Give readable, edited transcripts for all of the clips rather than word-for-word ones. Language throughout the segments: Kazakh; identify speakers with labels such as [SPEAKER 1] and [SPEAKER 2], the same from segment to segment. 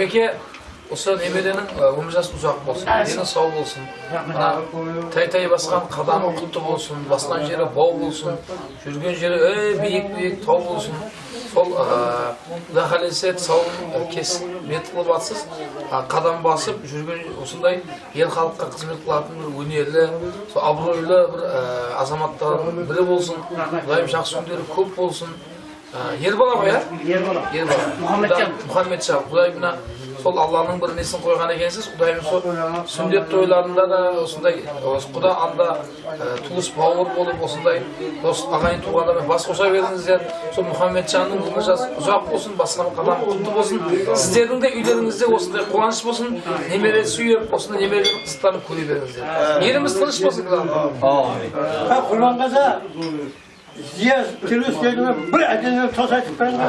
[SPEAKER 1] Peki Осы немеренің өмір жасы ұзақ болсын, дені сау болсын, тай басқан қадамы құтты болсын, басқан жері бау болсын, жүрген жері биік тау болсын. Сол Құдай қаласа сау кес метқылы батсыз қадам басып жүрген осындай ел халыққа қызмет қылатын бір өнерлі, абыройлы бір азаматтардың бірі болсын. Құдайым жақсы күндері көп болсын. Ер бала ғой,
[SPEAKER 2] Ер бала.
[SPEAKER 1] Мұхаммедшан. Құдайым сол Алланың бір несін қойған екенсіз. Құдайым сол сүндет тойларында да осындай құда анда туыс бауыр болып осындай дос ағайын туғандармен бас қоса беріңіздер. Сол Мұхаммедшанның өмір жасы ұзақ болсын, басқан қадамы құтты болсын. Сіздердің де үйлеріңізде осындай қуаныш болсын. Немере сүйіп, осындай немерелердің қызықтарын көре беріңіздер. Еліміз тыныш болсын.
[SPEAKER 3] Құрбанғаза Ziya televizyon bir adını tosaytıp ben de.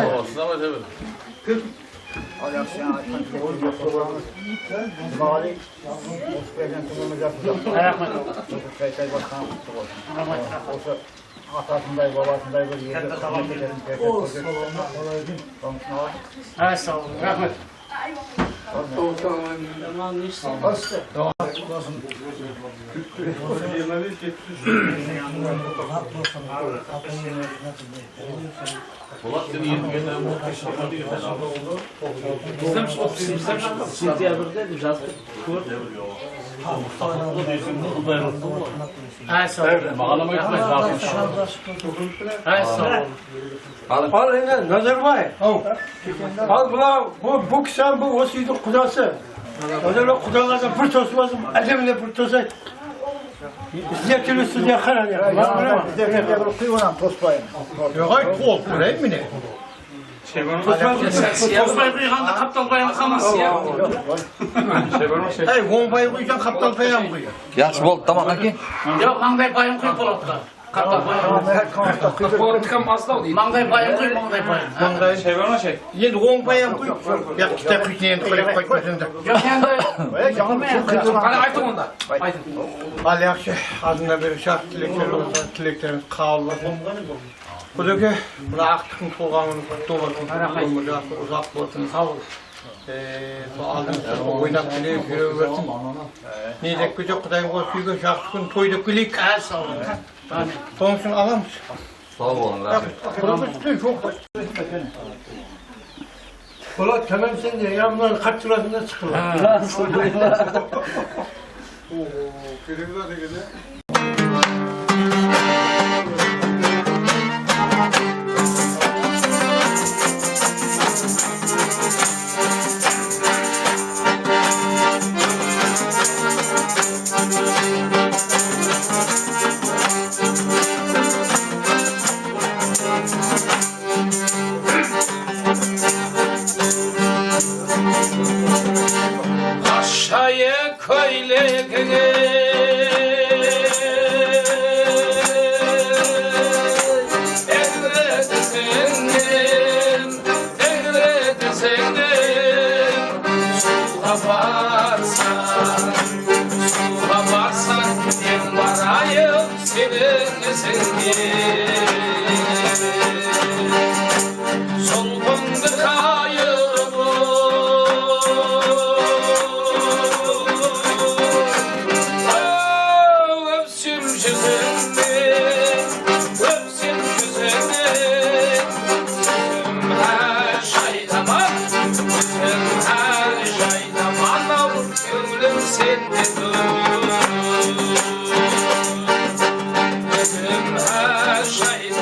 [SPEAKER 4] Atasınday, babasınday bir yerde
[SPEAKER 2] Evet, sağ olun. Rahmet.
[SPEAKER 5] Sentyabr'da жаздық көрді.
[SPEAKER 3] Al yine Nazarbayev. Al bu kişiden bu o suyun kudası. Nazarbayev kudalardan bir tosu lazım. Acemine bir tosu. Ziya televizyon yakar ya.
[SPEAKER 4] Bizde kıyılan tospayın.
[SPEAKER 3] Yok ay kol değil mi ne?
[SPEAKER 2] Osmay kuyğanda kaptal bayan kalması ya.
[SPEAKER 3] Hey, Wombay kuyudan kaptan falan kuyuyor.
[SPEAKER 6] Yaxşı bo'ldi, tamam aka.
[SPEAKER 2] Yok, mangday bayım kuyup olaptı. Kaptal bayan.
[SPEAKER 1] Politikam asla değil.
[SPEAKER 2] Mangday bayım kuyup, mangday bayım.
[SPEAKER 3] Енді Wombay kuyuyor. Ya kitap kuyuyor, kuyuyor koymasın da.
[SPEAKER 2] Yok, yani
[SPEAKER 1] Hadi aytın onda. Aytın.
[SPEAKER 3] Al yaxşı, adına bir şart tilekler olsa, tileklerimiz kağılır. Bu da ki, bu da aktıkın toğanını dolasın, ömürlü uzak bolsun. Sağ olun. Aldın, oynap bile yürü versin. Neyse güzel Kudayım o suyga жақсы күн тойды күлейік.
[SPEAKER 2] sağ olun.
[SPEAKER 3] Соның үшін аламыз.
[SPEAKER 6] Sağ olun, rahmet.
[SPEAKER 3] Құрабыз жоқ. Ulan tamam sen de yanımdan kaç sırasında çıkırlar.
[SPEAKER 1] Aşağıya köylekine suha varsan en varayım senin solgundu kayırım öpsün yüzünü öpsün yüzünü her şeydaman her şeydaman gönlüm sende dur her şey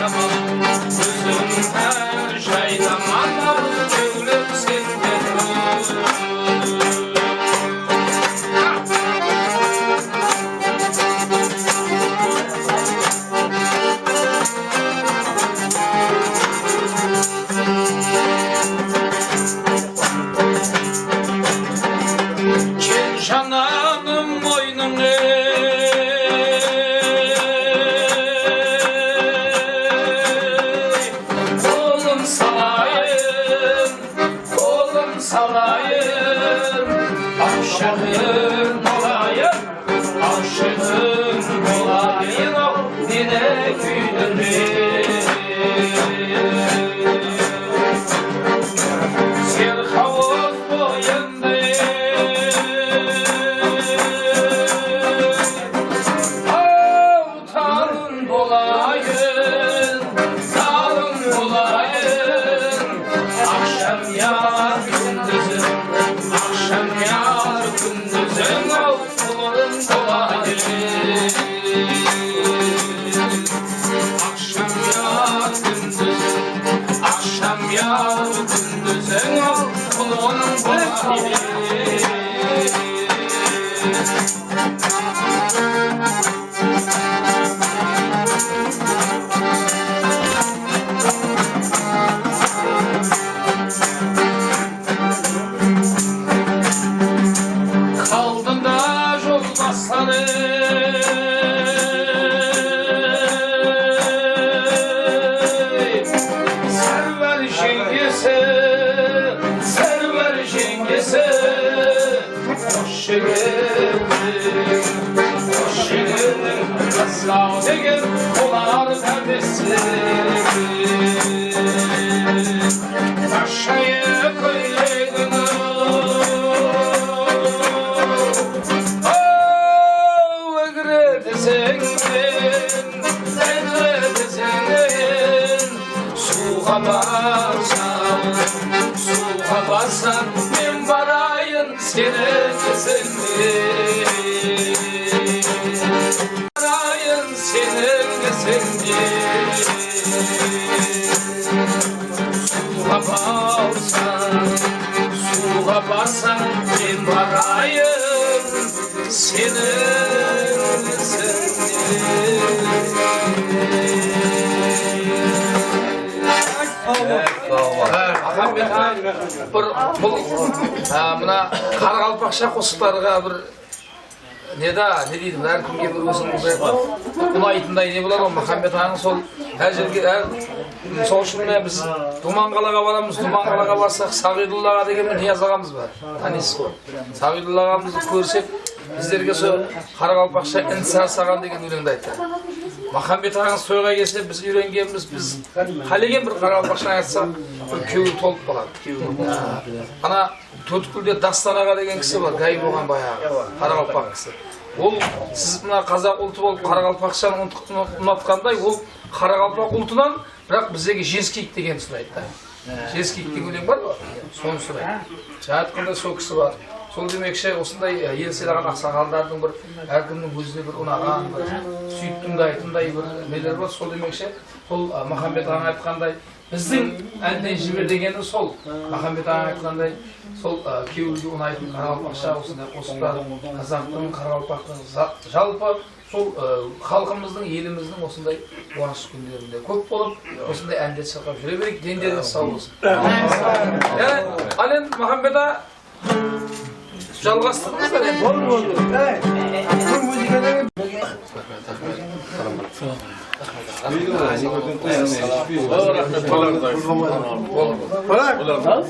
[SPEAKER 1] Hoş geldin, asla degen olar perdesi. Aşağıya koyaydın. Oh, egredesin, suğa bassan, ben varayın senin varayın senin suğa bassan, ben varayın senin mına Qaraqalpaqша qo'shiqlarga bir ne deydi, her kimge bir o'zingizga umaytınday ne bo'ladi, Muhammed Ağa'nın sol her yerge sol үшін biz Dumanqalaga baramiz, Dumanqalaga barsak Sagidullah'a degan bir niyaz ağamız var. Tanıysiz qo'y. Sagidullah ağamızı ko'rsek bizlerge so Qaraqalpaqша insar sağan degan өлеңді aytdi. Muhammed Ağa'nın soyga gelse biz үйренgenimiz, biz halegen bir Qaraqalpaqша aytsak bir köyü tolup kalады. Ana Tötkül'de Dastan Ağa деген kişi var, gayb olgan bayağı Qaraqalpaq kişi. Ol siz mına Қазақ ұлты болып Qaraqalpaqшаны unutqanday, ol Qaraqalpaq ұлтынан бірақ bizdeki Жескейік деген сұрайды. Жескейік деген өлең бар ба? Соны сұрайды. Айтқанда сол кісі бар. Сол демекші осындай ел сыйлаған ақсақалдардың бір әркімнің өзіне бір ұнаған, бір сүйттімдайтындай бір нелер бар. Сол демекші сол Мұхаммед Аға айтқандай біздің әнден жібер дегені сол. Мұхаммед Аға айтқандай сол кеуілге ұнайтын Қарақалпақша осындай қосықтар, қазақтың, Қарақалпақтың жалпы сол халқымыздың, еліміздің осындай қуаныш күндерінде көп болып, осындай әндер шырқап жүре берейік, дендеріңіз сау болсын. Ал енді Мұхаммед Аға жалғастырыңыздар енді.
[SPEAKER 3] Болды. Bu müzikada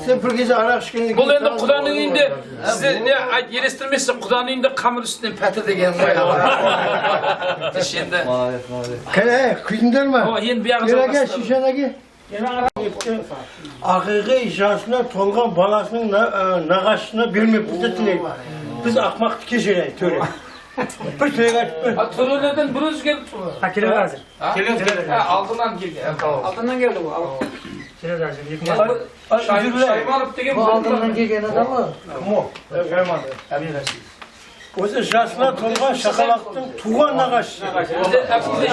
[SPEAKER 3] sen bir gece arak içkeni.
[SPEAKER 1] Бұл енді Құданың үйінде, сізде не елестірмесіз, Құданың үйінде қамыр үстінен пәтір деген қойды. Енді.
[SPEAKER 3] Kale, kuyunlar mı?
[SPEAKER 1] Енді bir
[SPEAKER 3] Gel
[SPEAKER 1] ağızdan
[SPEAKER 3] şişene gel. Akıgı icrasına tolgan balasının nağaşına bilmeyip bize tileyim. Biz akmak keçereyiz, töre. Bir tilek aç.
[SPEAKER 1] Törelerden bir öz geldi.
[SPEAKER 5] Keleb hazır.
[SPEAKER 1] Altından geldi.
[SPEAKER 5] Altından geldi bu. Keleb hazır.
[SPEAKER 1] Şaymanov деген
[SPEAKER 5] Bu altından gelgen adamı.
[SPEAKER 3] Mu? Осы жасына толған шақалақтың туған нағашысы.
[SPEAKER 1] Bizde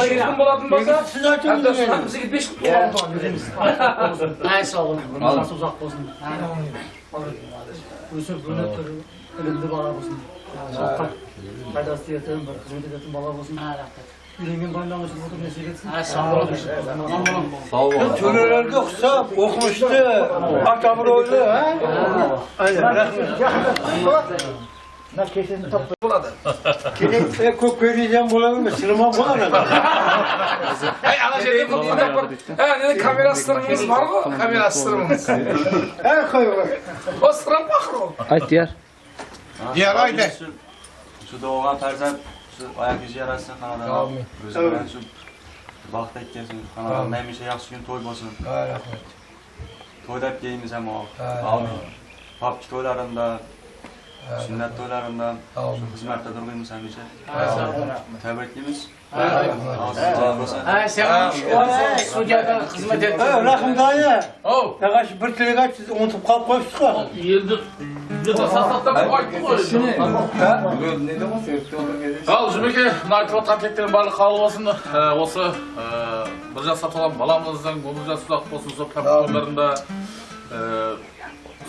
[SPEAKER 1] 2 gün болатын болса,
[SPEAKER 3] Siz айтыңыз
[SPEAKER 1] bizge 5 gün болатын bilemiz.
[SPEAKER 5] Ay sağ olun. Nasıl uzak olsun. Ösür böyle türü ölümlü bala olsun. Sokak faydası yeten, bir hizmet eden bala olsun. Ürengen baylanmışız otur nesip etsin. Ay sağ olun.
[SPEAKER 6] Sağ ol.
[SPEAKER 3] Törelerde yoksa okumuştu. Atamır oldu. Aynen.
[SPEAKER 4] Ne kesin top
[SPEAKER 1] Buladı.
[SPEAKER 3] Kök vereceğim bulamıyor. Sırma bulamıyor.
[SPEAKER 1] Hey ana şeyde bu dinle bak. Dedi kamera sırrımız var mı? Kamera sırrımız.
[SPEAKER 3] Koy.
[SPEAKER 1] O sırrım bakır o.
[SPEAKER 5] Ayt yer.
[SPEAKER 3] Diğer ayda.
[SPEAKER 7] Şu doğan perzent, şu ayak yüzü yarasın kanadan. Özümden şu vakit etkesin kanadan. Neymiş yaxşı gün toy bolsun. Toyda hep geyimiz hem o. Amin. Papki toylarında, sünnet toylarında, şu hizmette durduğumuz hem işe. Tebrikliyimiz.
[SPEAKER 2] Ay sen Suudiyadan hizmet ettin.
[SPEAKER 3] Rahim dayı.
[SPEAKER 1] Oh.
[SPEAKER 3] Yavaş bir tilek aç, siz unutup kalk koştuk.
[SPEAKER 2] Yıldır. Sasaktan koydu koydu.
[SPEAKER 8] Ал жұмеке, мына айтып отқан тілектердің барлығы қабыл болсын. Осы бір жасқа толған баламыздың 10 жас ұзақ болсын, сол тойларында,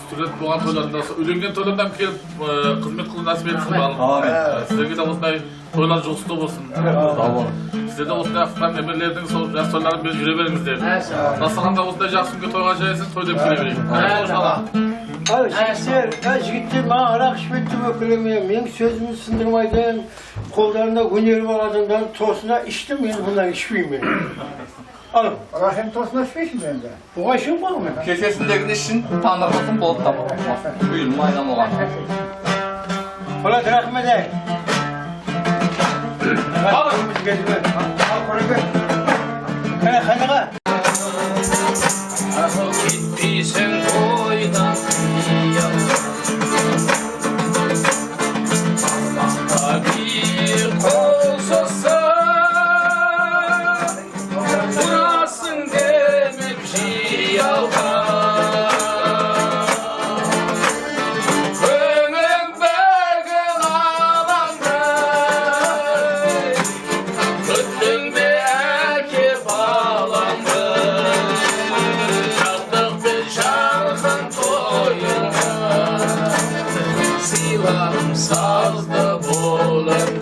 [SPEAKER 8] студент болған тойларында, үйленген тойлардан келіп қызмет қылу нәсіп етсін барлығы. Сіздерге де осындай тойлар жұғысты болсын. Сіздер де осындай ақтан немерлердің сол жас тойларын беріп жүре беріңіздер. Дастарханда осындай жақсы күнге тойға жайсыз, той деп келе берейік.
[SPEAKER 3] Abi jigitler bana arak içmekti öpülemeyim. Benim sözümü sındırmaydım. Kollarında hüneri var adamların tosuna içtim. Ben bundan içmeyeyim ben. Alın.
[SPEAKER 4] Rahim tosuna şiş mi bende?
[SPEAKER 3] Bu kaşın var mı?
[SPEAKER 6] Kesesindeki işin tanrımasın bolup tamam. Buyurun aynen olan.
[SPEAKER 3] Ulan rahmet ey. Al. Al konuyu. Hadi.
[SPEAKER 1] Gittiysen toydan Allah'ta bir kol sossa Durasın demekçi yalvar Önüm belgin alanda Öttün bir erke bağlandı Çaldık bir şarkın toyuna Silam sazda boğulandı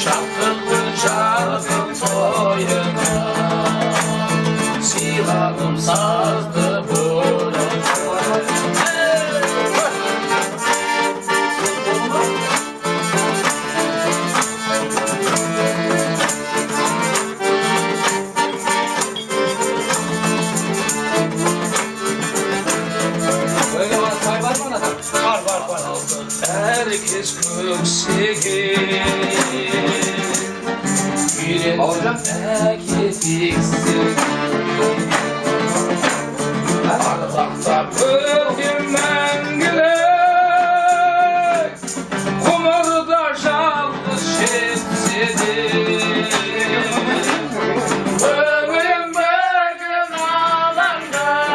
[SPEAKER 1] Çaldık bir şarkın toyuna Silam sazda boğulandı Herkes köksegi Yüreğimdeki fiksik Ardakta öldüm ben gülek Kumurda şallı şemsidir Ömrüm belgin alanday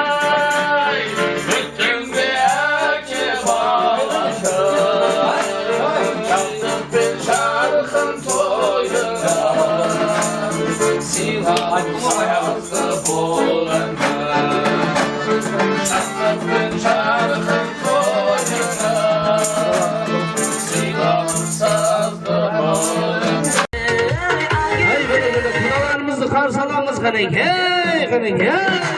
[SPEAKER 1] Bütün bir erke bağlanday Çaldık bir şarkın toyuna Silahım sazda boğulandı Çaldık bir şarkın toyuna Silahım sazda boğulandı Hey böyle kudalarımızı karşılamamız kanın hey kanın hey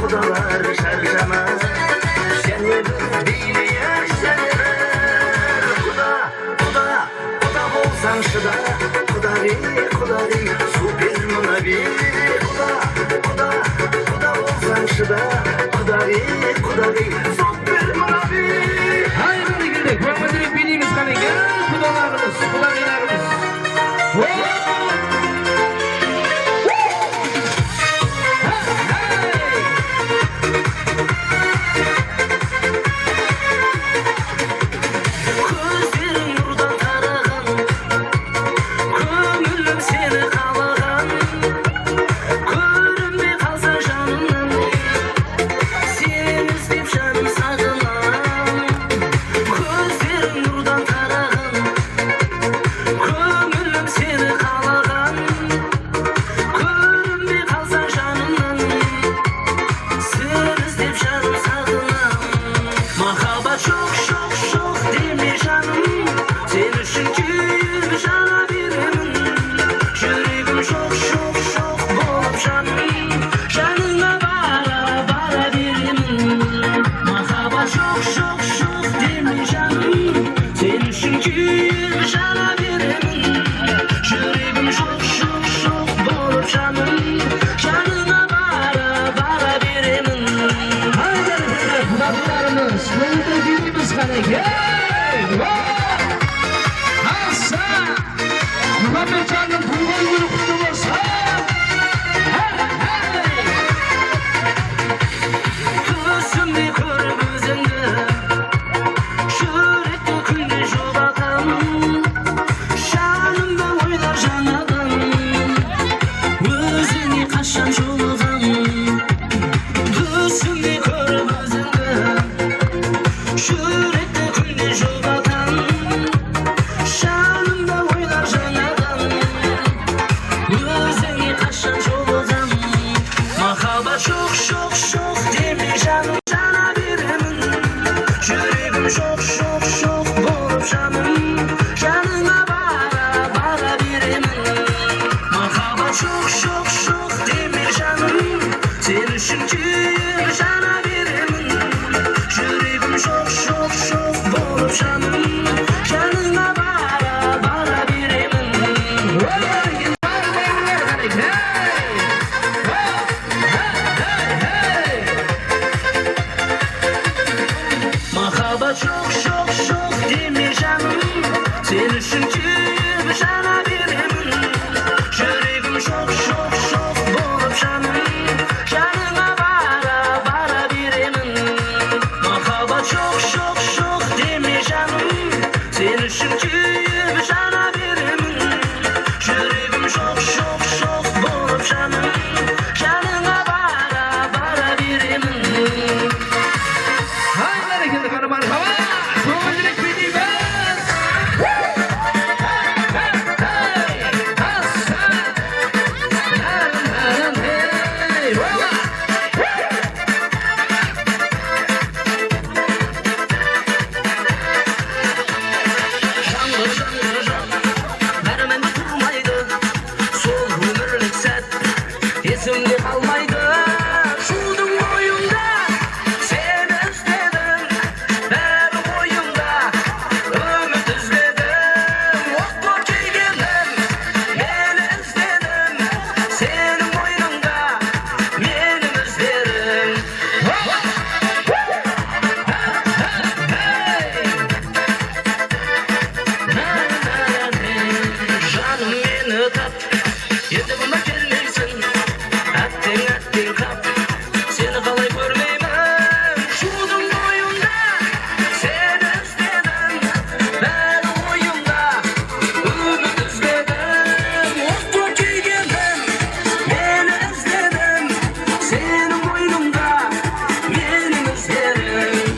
[SPEAKER 9] Kudalar şarjama Seni biliyek seni Kuda bolsan şıda Kudari Süper bir Kuda bolsan şıda Kudari Süper bir
[SPEAKER 1] Hayır hadi girdik. Muhammed'in bildiğimiz kanı gel kudalarımız, kudarilerimiz.
[SPEAKER 9] Sen isteyip çok çok çok demi canım sana birimin Yüreğim çok çok çok bulup canım Yanına bara bara birimin Merhaba çok çok çok demi canım Sen üçüncüyüm sana birimin Yüreğim çok çok çok bulup canım Yanına bara bara birimin Merhaba çok çok çok demi canım Sen üçüncüyüm sana birimin Yüreğim çok çok çok bulup canım Yanına bara bara birimin Merhaba çok çok çok demi canım Sen üçüncüyüm sana birimin Yüreğim çok çok çok bulup canım Yanına bara bara birimin Mermende durmaydı Sol ömürlük set Esimde kalmaydı Şuldum boyunda Seni özledim Her boyunda Ümit özledim Okla keygelim Beni özledim Senin boynunda Benim özlerim Canım beni tap Yedimime gelmeysin Ettin kap Seni kalay görmeyim Şudum boyunda Seni özledim Ben oyunda Ümit özledim Okla keygelim Beni özledim Senin boynunda Benim özlerim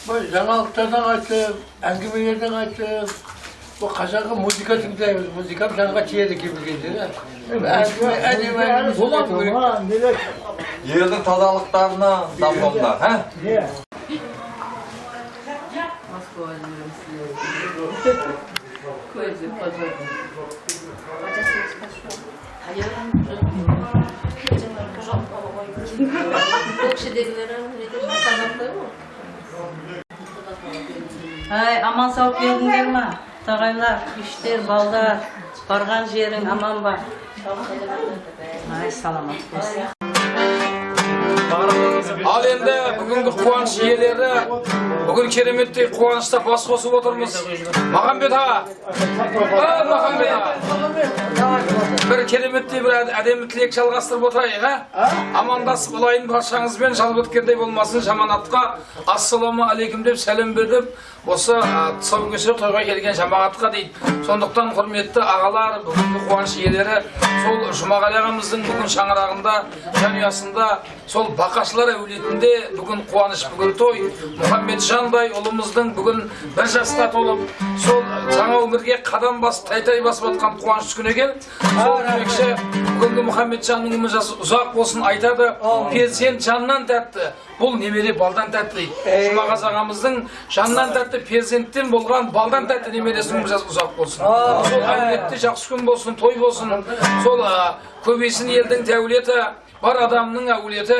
[SPEAKER 3] Bu жаңалықтардан айтып, әңгімелерден айтып, bu қазағы музыка тыңдаймыз. Музыка жанға тиеді кейбір кезде. Әдемі болады.
[SPEAKER 6] Yerдің тазалықтарына дамлаңдар, ha?
[SPEAKER 10] Ay, aman sağ geldingер ма? Tağaylar, işler, balдар, bargan jerin aman ba? Ay, salamat bolsun.
[SPEAKER 1] Al endi bugungi quvonch iyeleri, bugun keremetli quvonchda bas qosib o'tirmiz. Muhammed ağa. Muhammed ağa. Bir keremetli bir ademitlik жалғастырып o'tirayıq, ha? Amandasып olayın barşаңызбен жалбыткердей болмасын жаманатқа ассаламу алейкум деп сәлем бердім. Осы тұсаукесер тойға келген жамағатқа дейді. Сондықтан құрметті ағалар, бүгінгі қуаныш иелері, сол Жұмағали ағамыздың бүгін шаңырағында, жанұясында, сол бақашылар әулетінде бүгін қуаныш, бүгін той. Мұхаммеджандай ұлымыздың бүгін бір жасқа толып, сол жаңа өмірге қадам басып, тай-тай басып атқан қуаныш күні екен. Сол демекші бүгінгі Мұхаммеджанның өмір жасы ұзақ болсын айтады. Перзент жаннан тәтті. Бұл немере балдан тәтті дейді. Жұмағаз ағамыздың жаннан тәтті перзенттен болған балдан тәтті немересінің өмір жасы ұзақ болсын. Сол әулетте жақсы күн болсын, той болсын. Сол көбейсін елдің дәулеті, бар адамның әулеті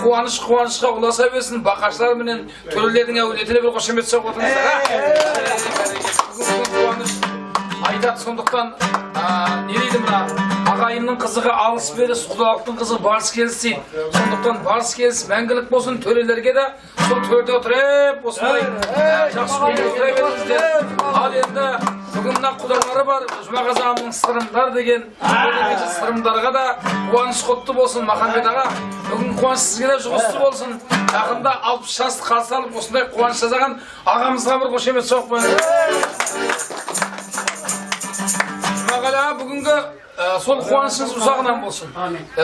[SPEAKER 1] қуаныш-қуанышқа ұласа берсін. Бақашылар менен төрелердің әулетіне бір қошемет соғып отырыңыздар. Қуаныш айтады, сондықтан не дейді мына ағайынның қызығы алыс беріс, құдалықтың қызығы барыс келіс дейді. Сондықтан барыс келіс мәңгілік болсын, төрелерге де сол төрде отырып, осындай жақсы күнде отыра беріңіздер. Ал енді бүгін мына құдалары бар, Жұмағаз ағамның сырымдар деген сырымдарға да қуаныш құтты болсын. Махамбет аға, бүгін қуаныш сізге де жұғысты болсын. Жақында 60 жасты қарсы алып, осындай қуаныш жасаған ағамызға бір қошемет соғып қойыңыз. Жұмағали аға, бүгінгі сол қуанышыңыз ұзағынан болсын.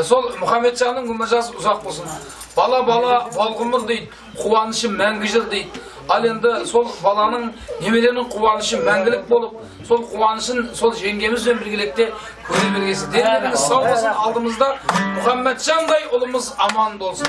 [SPEAKER 1] Сол Мұхаммеджанның өмір жасы ұзақ болсын. Бала бала бал ғұмыр дейді, қуанышы мәңгі жыр дейді. Al endi sol balanın nemelerinin kuvanyışı мәңгілік болып, sol kuvanyışın sol jengemizle birlikte köre bergesi. Derleriniz sağ olsun, aldığımızda Muhammedcanday olumuz aman olsun.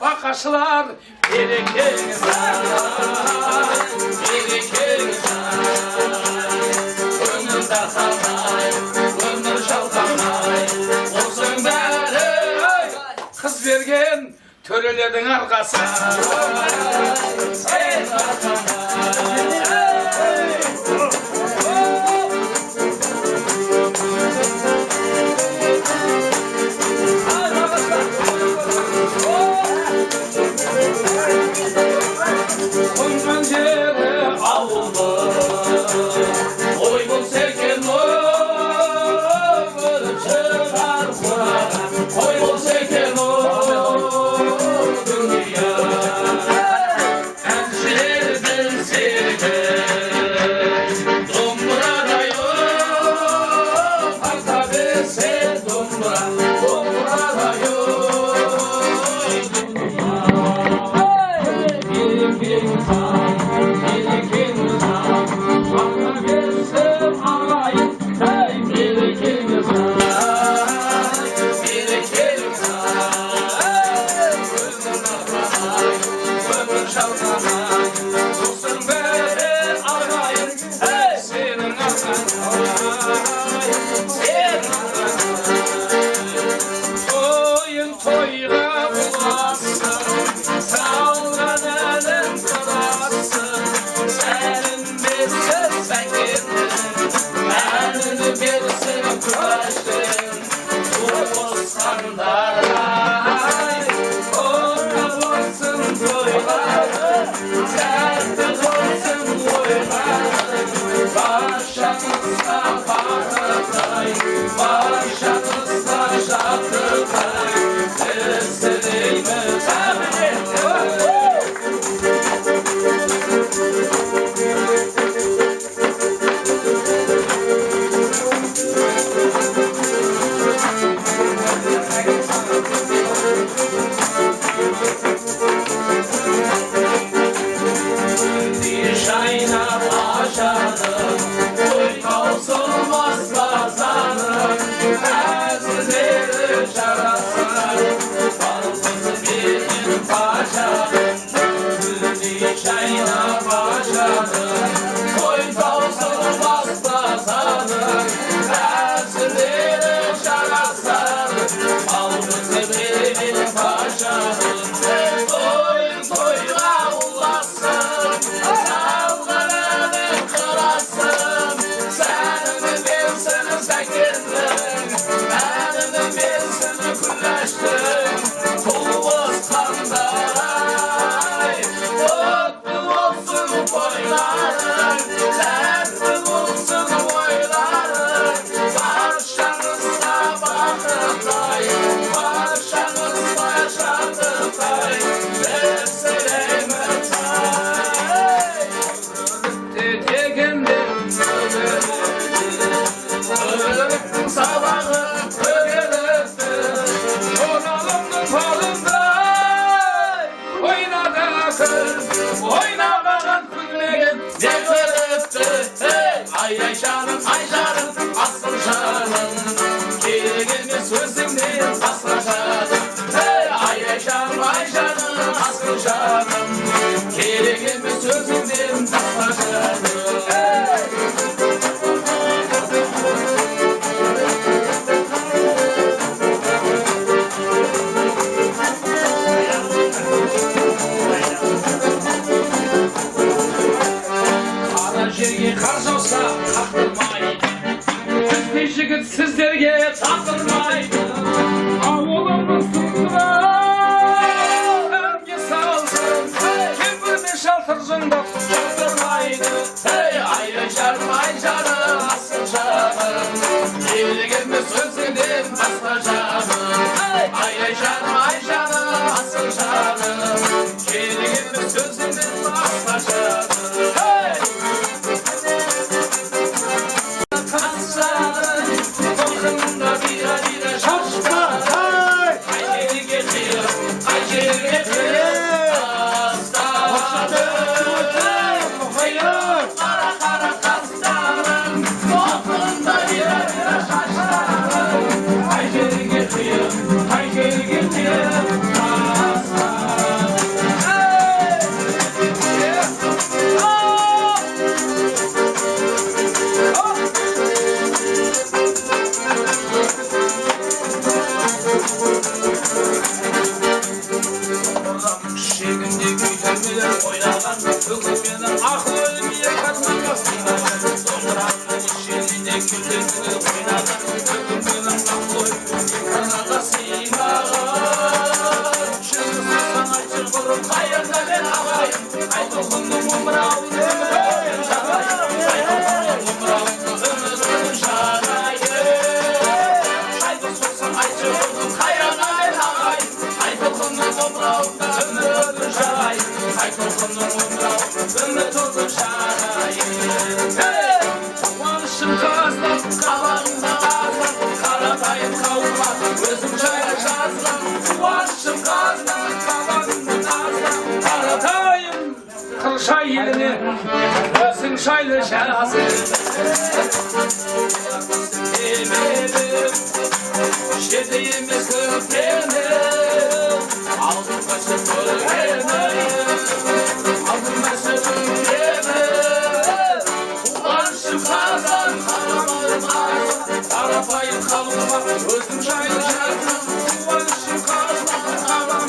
[SPEAKER 1] Bakışlar birikir sana, birikir sana. Gönül dartanay, gönül şaltanay. Olsun beri kız vergen törelerden arkası. Sen dartanay. hasta canım. Ay canım ay canım asıl canım. Şiirin sözünün hasta canım. Kaslarım korkumda bir şaşkın. Ay geri getir, ay geri getir. Kara kara kaslarım korkumda bir şaşkın. Ay geri getir, ay geri getir. Kılşay yerini özün şaylı şerhası şediğimiz kırpeni aldım başı kırpeni aldım başı kırpeni ulaşım kazan karamayım karapayım kalma özün şaylı şerhası ulaşım kazan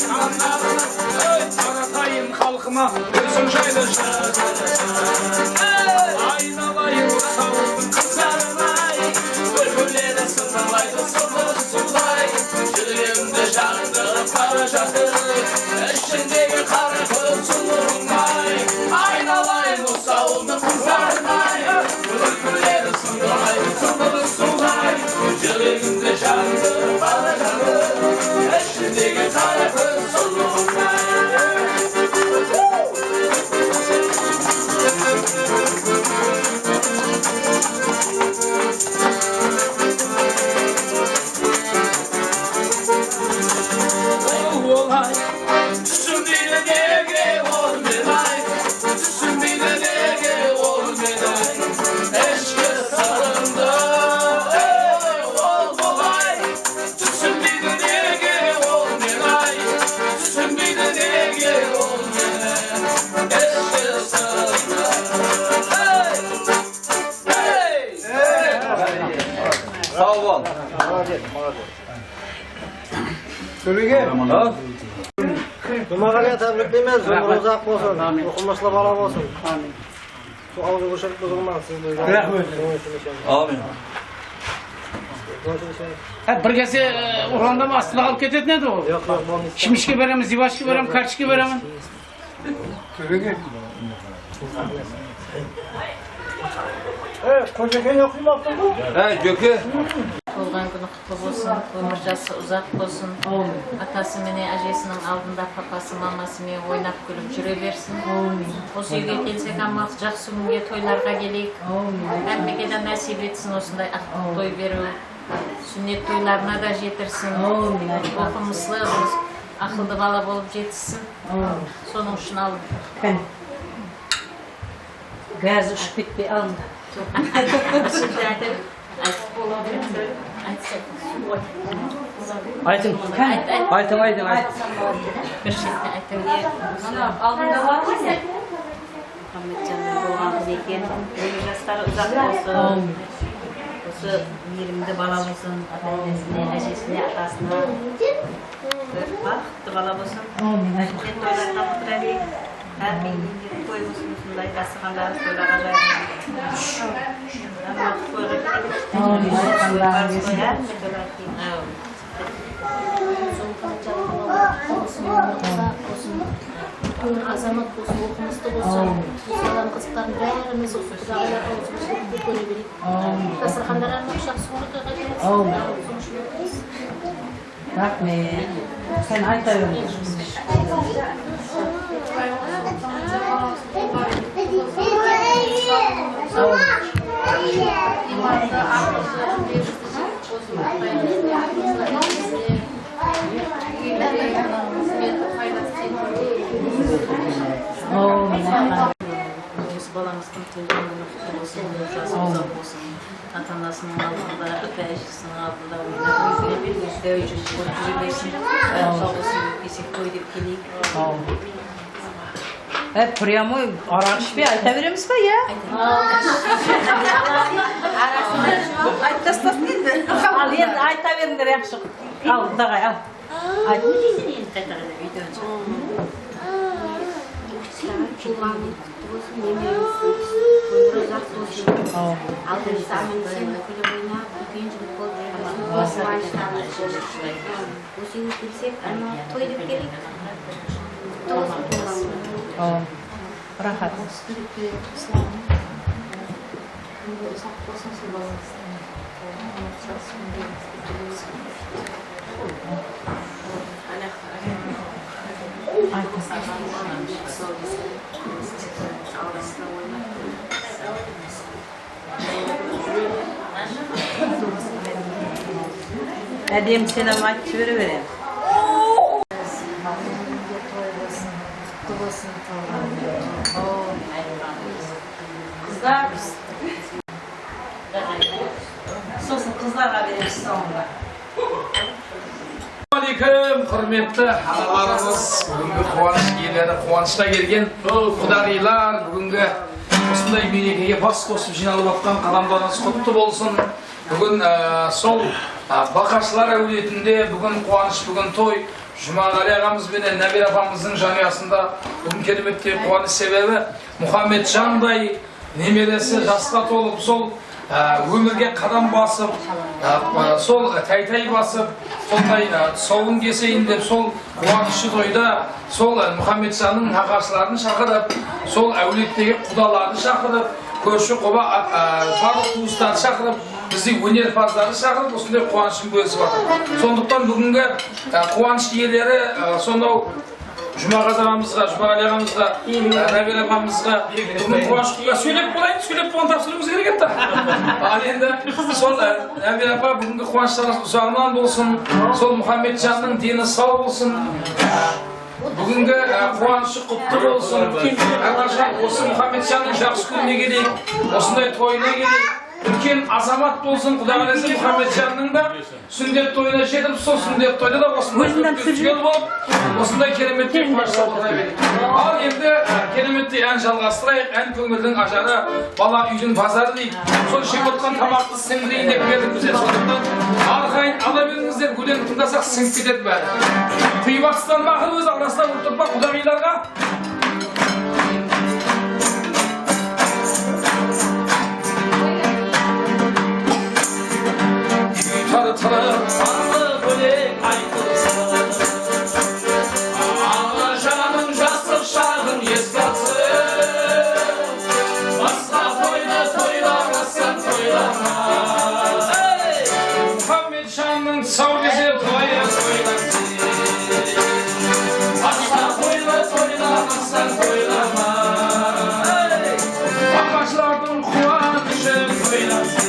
[SPEAKER 1] karatayım kalkma gözüm şaylı aynalayım savun kızarmay bülbüllere sırlaydı sırlı sulay yüreğimde candır karacadır eşindeki kara kılçılırmay aynalayım savun kızarmay bülbüllere sırlaydı sırlı sulay yüreğimde candır karacadır eşindeki kara kılçılırmay.
[SPEAKER 6] Sağ ol.
[SPEAKER 3] Sürüge. Dumağaya tebriklemez. Ömrü uzak olsun. Okunmasla bala olsun.
[SPEAKER 5] Amin.
[SPEAKER 3] Şu ağzı boşalıp bozulmaz. Rahmet.
[SPEAKER 6] Amin.
[SPEAKER 2] Bir kese Urhan'da mı aslı alıp getet neydi o?
[SPEAKER 3] Yok yok.
[SPEAKER 2] Şimişki verem, zivaşki verem, karşıki verem.
[SPEAKER 3] Sürüge. Evet, kocaken yok mu baktın bu?
[SPEAKER 6] Gökü.
[SPEAKER 10] Olgan günü kutlu olsun, ömürcası uzak olsun. Atası mene, ajesinin aldında papası, maması mene oynap gülüp jüre versin. Осы үйге келсек аммақ жақсы күнге тойларға келейік. Әммеге де нәсіп етсін осындай ақтық той беру. Сүннет тойларына да жетірсін. Оқымыслы, ақылды бала болып жетсін. Соның үшін алып. Газ ұшып кетпей алынды. Şimdi айтып болады.
[SPEAKER 5] Айтın. Айтın.
[SPEAKER 10] Bir şeyde айтып. Алдында бар ғой сен? Мұхаммеджанның болған екен. Өмір жастары ұзақ болсын. Осы мейірімді бала болсын. Ата-енесіне, әжесіне, атасына. Бақытты бала болсын. Сүннет тойларға құтыра берейік. Әмин той болсын, сондай дастархандарыңыз тойларға жайылсын. Azamat olsun, okumuzda olsun. Salam kızıkların bärimiz olsun. Kudağlar olsun, şükür göre bilip. Dasırxandaran uşaq soğudu qadar.
[SPEAKER 11] Rahmet. Sen aytayım.
[SPEAKER 10] Balamızın tülgünün kutlu olsun, rızası uzak olsun. Atanasının altında, arkadaşısının altında oynar. Yüzde üçün kurtucu versin. Sağ olsun, kesik koyduk geleyim.
[SPEAKER 11] Hep priyamı aramış bir ayta veremiz mi ya? Aytastas değil mi? Al yer ayta verin yaxşı. Al dağay al. Ayt. Rahat. Hediyem selam ayt vereyim. Kızlar. Sosun kızlarga veririz sonra.
[SPEAKER 1] Aleyküm, hürmetli halalarımız, bugünkü kuvanish iyeleri, kuvанышта kelgen Kudag'ylar, bugünkü osындай мерекеге бас қосып жиналып жатқан қадамдарыңыз құтты болсын. Бүгін сол Бақашылар әулетінде бүгін қуаныш, бүгін той. Жұмағали ағамыз бен Нәбир апамыздың жанұясында бүгін кереметтей қуаныш себебі Мұхаммеджандай немересі жасқа толып сол өмірге қадам басып, сол тай басып, сондай тұсауын кесейін деп сол қуанышты тойда сол Мұхаммеджанның нағашыларын шақырып, сол әулеттегі құдаларды шақырып, көрші қоба барлық туыстарды шақырып, біздің өнерпаздарды шақырып, осындай қуанышын бөлісіп жатыр. Сондықтан бүгінгі қуаныш иелері сонау Жұмағазы ағамызға, Жұмағали ағамызға, Нәбир апамызға бүгін қуаныштыққа сөйлеп болайын тапсыруымыз керек еді. Ал енді сол Нәбир апа бүгінгі қуаныштарыңыз ұзағынан болсын, сол Мұхаммеджанның дені сау болсын, бүгінгі қуанышы құтты болсын. Әрқашан осы Мұхаммеджанның жақсы күніне келейік, осындай тойына келейік. Үлкен азамат болсын, Құдағаласы Мұхаммеджанның да сүндет тойына жетіп, сол сүндет тойда да осындай өткізген болып, осындай кереметтей қуанышта отыра берейік. Ал енді кереметтей ән жалғастырайық, ән көңілдің ажары, бала үйдің базары дейік. Сол жеп отқан тамақты сіңдірейін деп бердік бізе. Сондықтан арқайын ала беріңіздер, өлең тыңдасақ сіңіп кетеді бәрі. Қиыбатыстан бақыр өз арасында ұртып бақ Құдағиларға. Tartılıp sağlık ölek aytılsın, Ağa canın jastық şağın eskatsı, Басқа toylamasın toylama. Мұхаммеджанның тұсаукесері тойы тойласын, Басқа toylamasın toylama. Baqaşlardың қуанышы тойласын.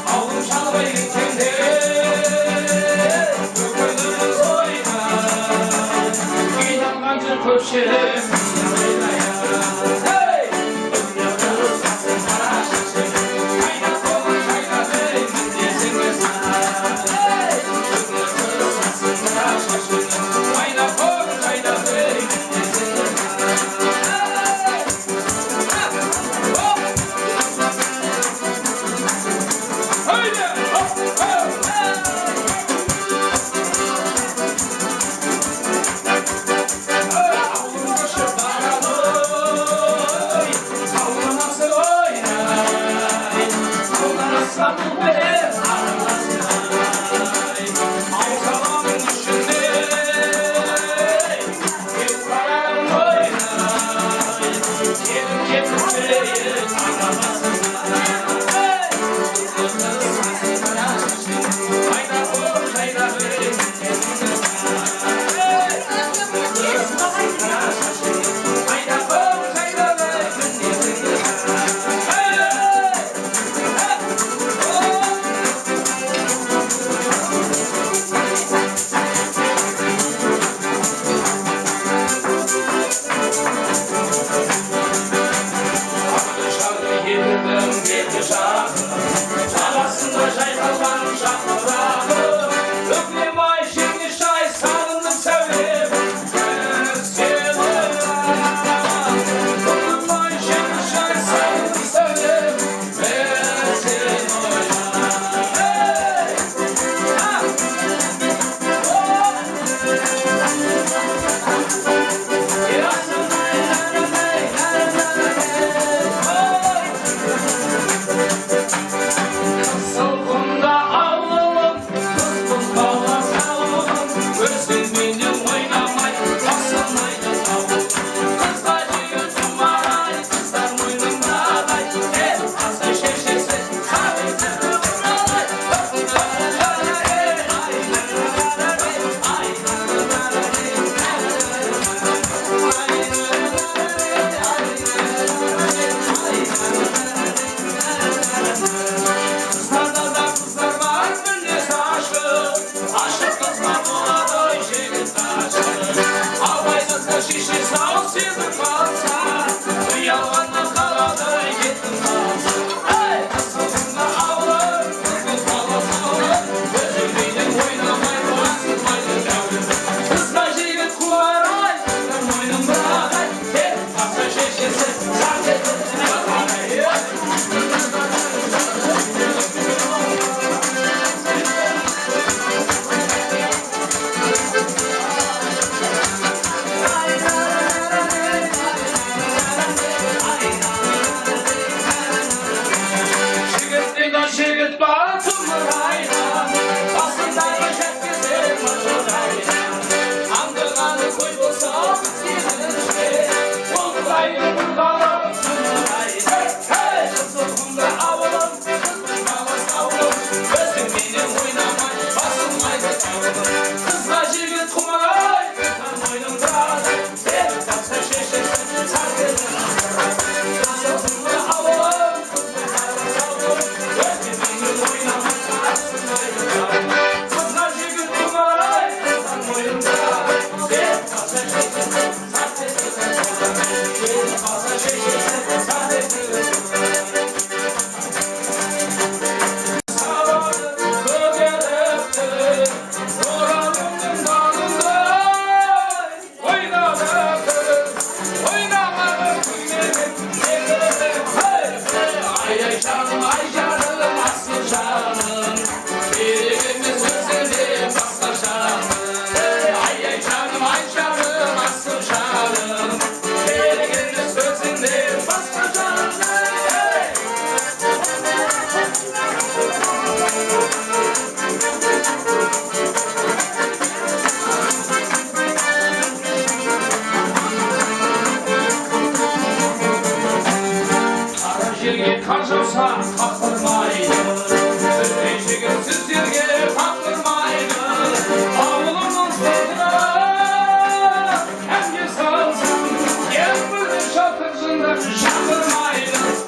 [SPEAKER 1] Avlum çalbay gittiğinde Köpüldünüz oyna İnanmancı köşelim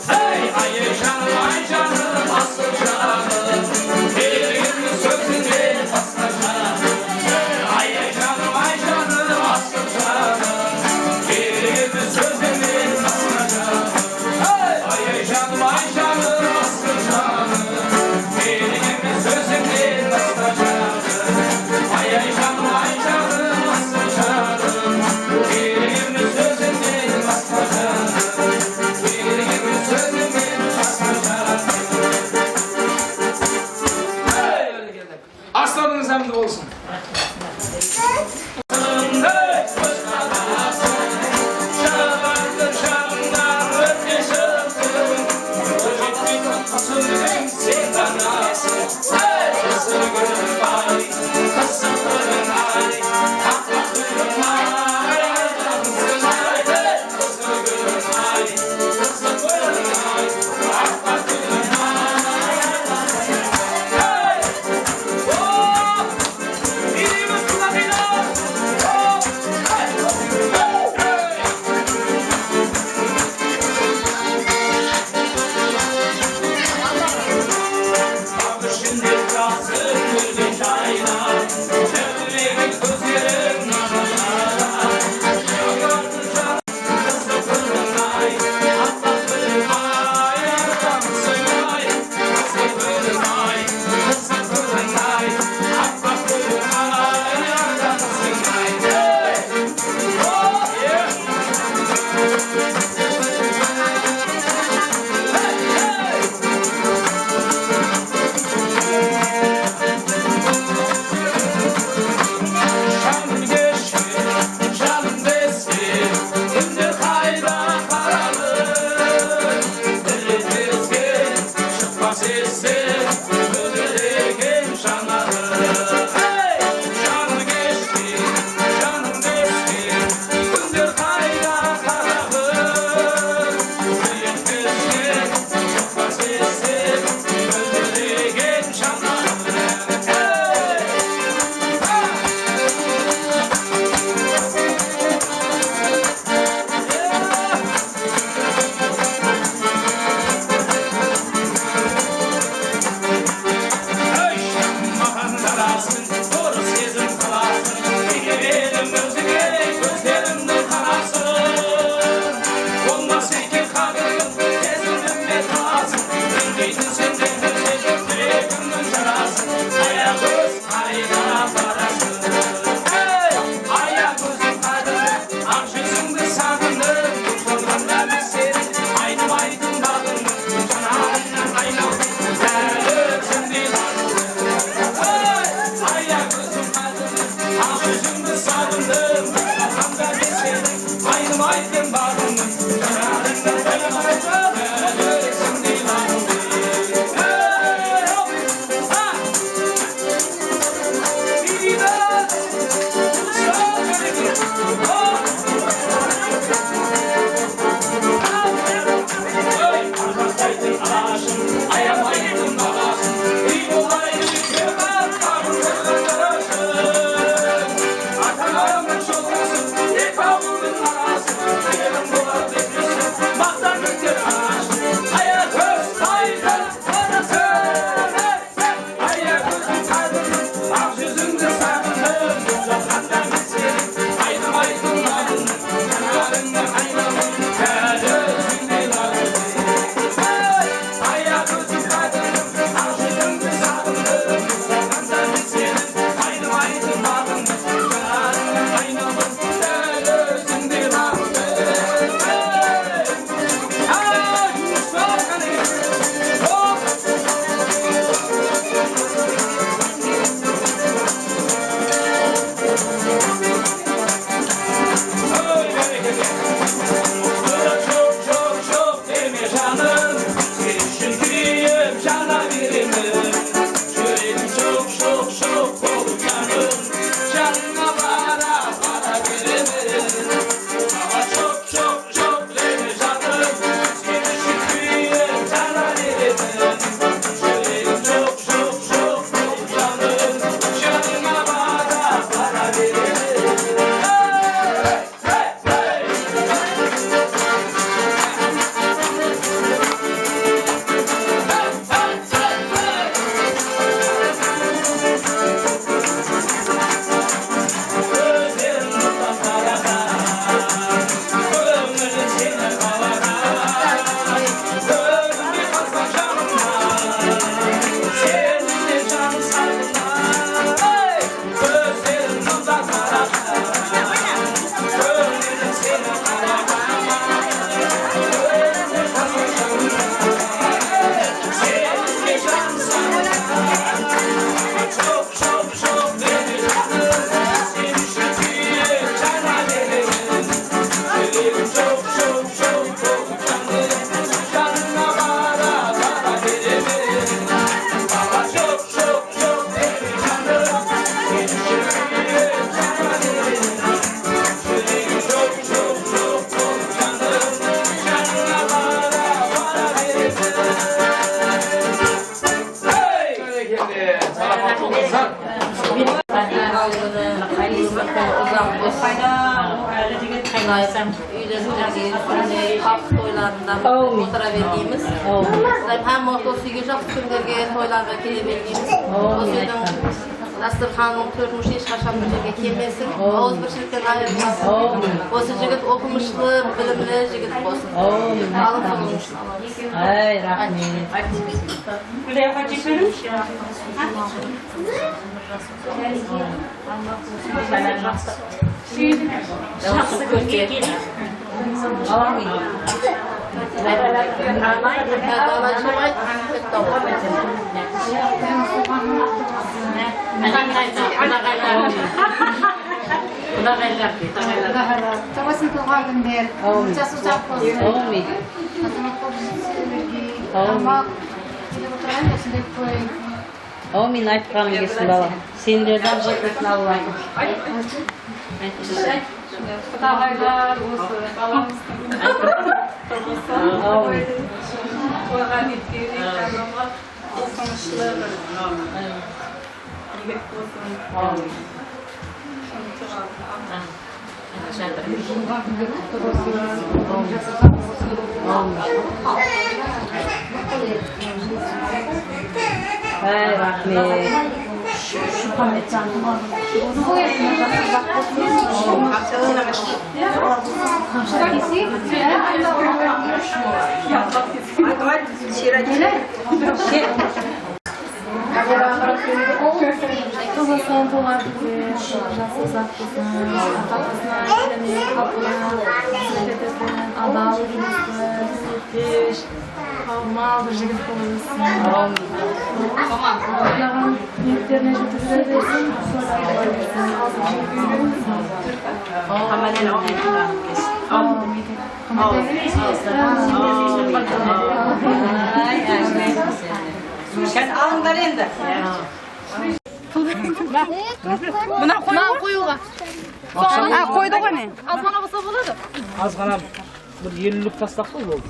[SPEAKER 1] Hey,
[SPEAKER 10] Aytsam, uylerimizde, halk toylarında oturabildiğimiz. Hem otosuyga жақсы күндерге, toylarga келебелdiğimiz. Osuydan dasturxanın törmüş hech qachon bu yerga kelmesin. Og'izbirchilikdan ayrilmasin. O'sha jigit o'qimishli, bilimli jigit bo'lsin. Alın qilmish.
[SPEAKER 11] Ay, rahmet.
[SPEAKER 10] Buraya kaçıp verin. Şahsı kötü. Amin.
[SPEAKER 4] Tavasın tuğalın der. Uçası uçak olsun.
[SPEAKER 11] Amin.
[SPEAKER 4] Ama oturayım da şimdi koyayım.
[SPEAKER 11] Amin aytqaning kelsin baba. Senlerden zotlikni Allah'ım.
[SPEAKER 10] Kudagaylar olsun.
[SPEAKER 11] Amin.
[SPEAKER 10] Koygan ettiğini Allah'a okunuşlu. Yigit olsun.
[SPEAKER 11] Amin. Ay rahmet.
[SPEAKER 10] Mal bir jigit bo'lsin. Allah'ın niyetlerine götürebilsin.
[SPEAKER 11] Sen alınlar endi.
[SPEAKER 10] Buna koyuğa.
[SPEAKER 11] Ha, koyduk hani.
[SPEAKER 10] Azgana olsa buladı.
[SPEAKER 5] Azgana bir 50'lik taslak mı oldu?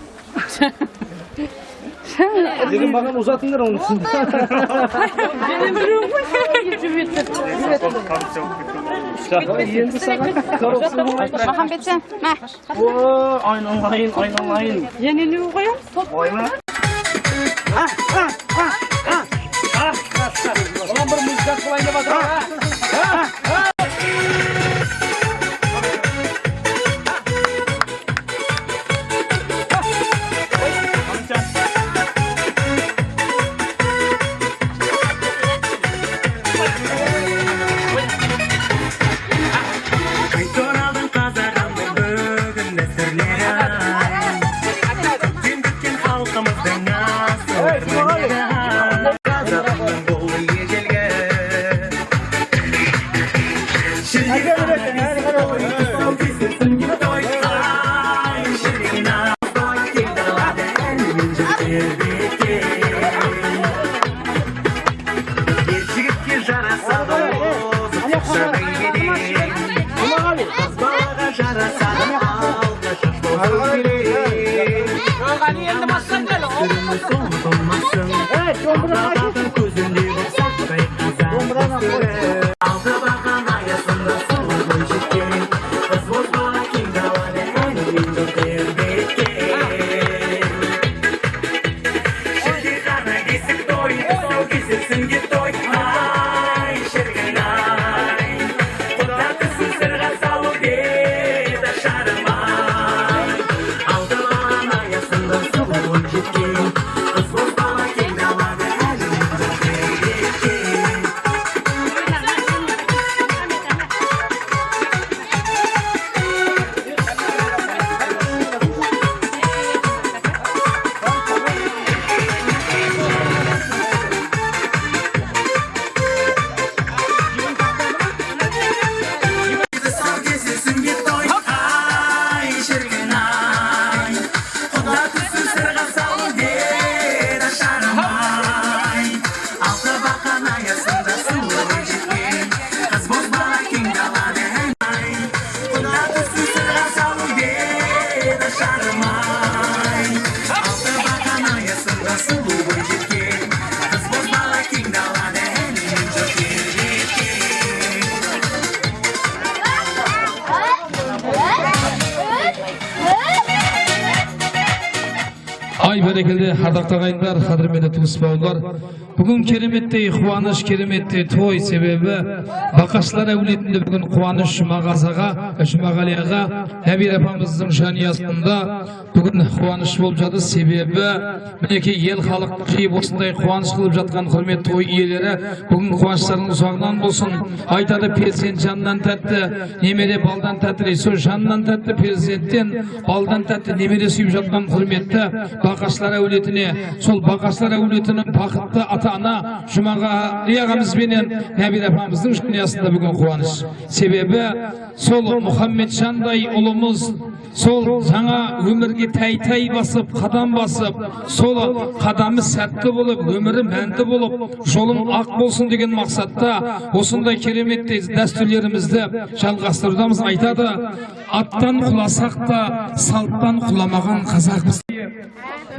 [SPEAKER 5] Dedim bakın uzatınlar onun için.
[SPEAKER 10] Benim durum
[SPEAKER 5] Yendi sana karoksun.
[SPEAKER 10] Bakan betsen.
[SPEAKER 5] Aynen.
[SPEAKER 10] Yeniliği koyalım.
[SPEAKER 5] Oyna. Ulan bir müzik kolayına bakın ha.
[SPEAKER 12] Barakeli hardaqta ағайындар, қадірменді туыс бауырлар. Бүгін кереметтей қуаныш, кереметтей той себебі Бақашлар әулетінде бүгін қуаныш Жұмағали аға, Нәбир апамыздың жанұясында бүгін қуаныш болып жатыр. Себебі мінекей ел халық жиып осындай қуаныш қылып жатқан құрметті той иелері бүгін қуаныштарының ұзағынан болсын. Айтады перзент жанынан тәтті, немере балдан тәтті, сол жанынан тәтті перзенттен балдан тәтті немере сүйіп жатқан құрметті Бақашлар әулетіне, сол Бақашлар әулетінің бақытты ата-ана Жұмағали ағамызбенен Нәбир апамыздың жанұясында бүгін қуаныш. Себебі сол Мұхаммеджандай ұлымыз сол жаңа өмірге тай басып, қадам басып, сол қадамы сәтті болып, өмірі мәнді болып, жолың ақ болсын деген мақсатта осындай кереметті дәстүрлерімізді жалғастырудамыз. Айтады, аттан құласақ та салттан құламаған қазақпыз.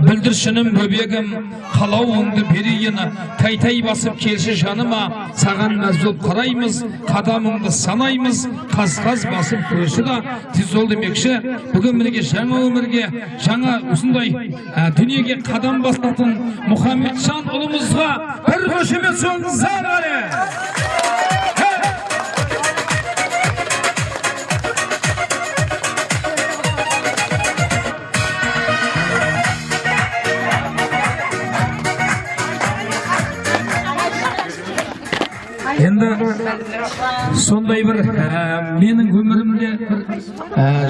[SPEAKER 12] Бүлдіршінім бөбегім, қалауыңды берейін, тай басып келші жаныма, саған мәз болып қараймыз, қадамыңды санаймыз, қаз басып көрші да тез жол демекші. Бүгін мінеге жаңа өмірге, жаңа осындай дүниеге қадам басатын Мұхаммеджан ұлымызға бір қошемет соңыңыздар әлі. Енді сондай бір менің өмірімде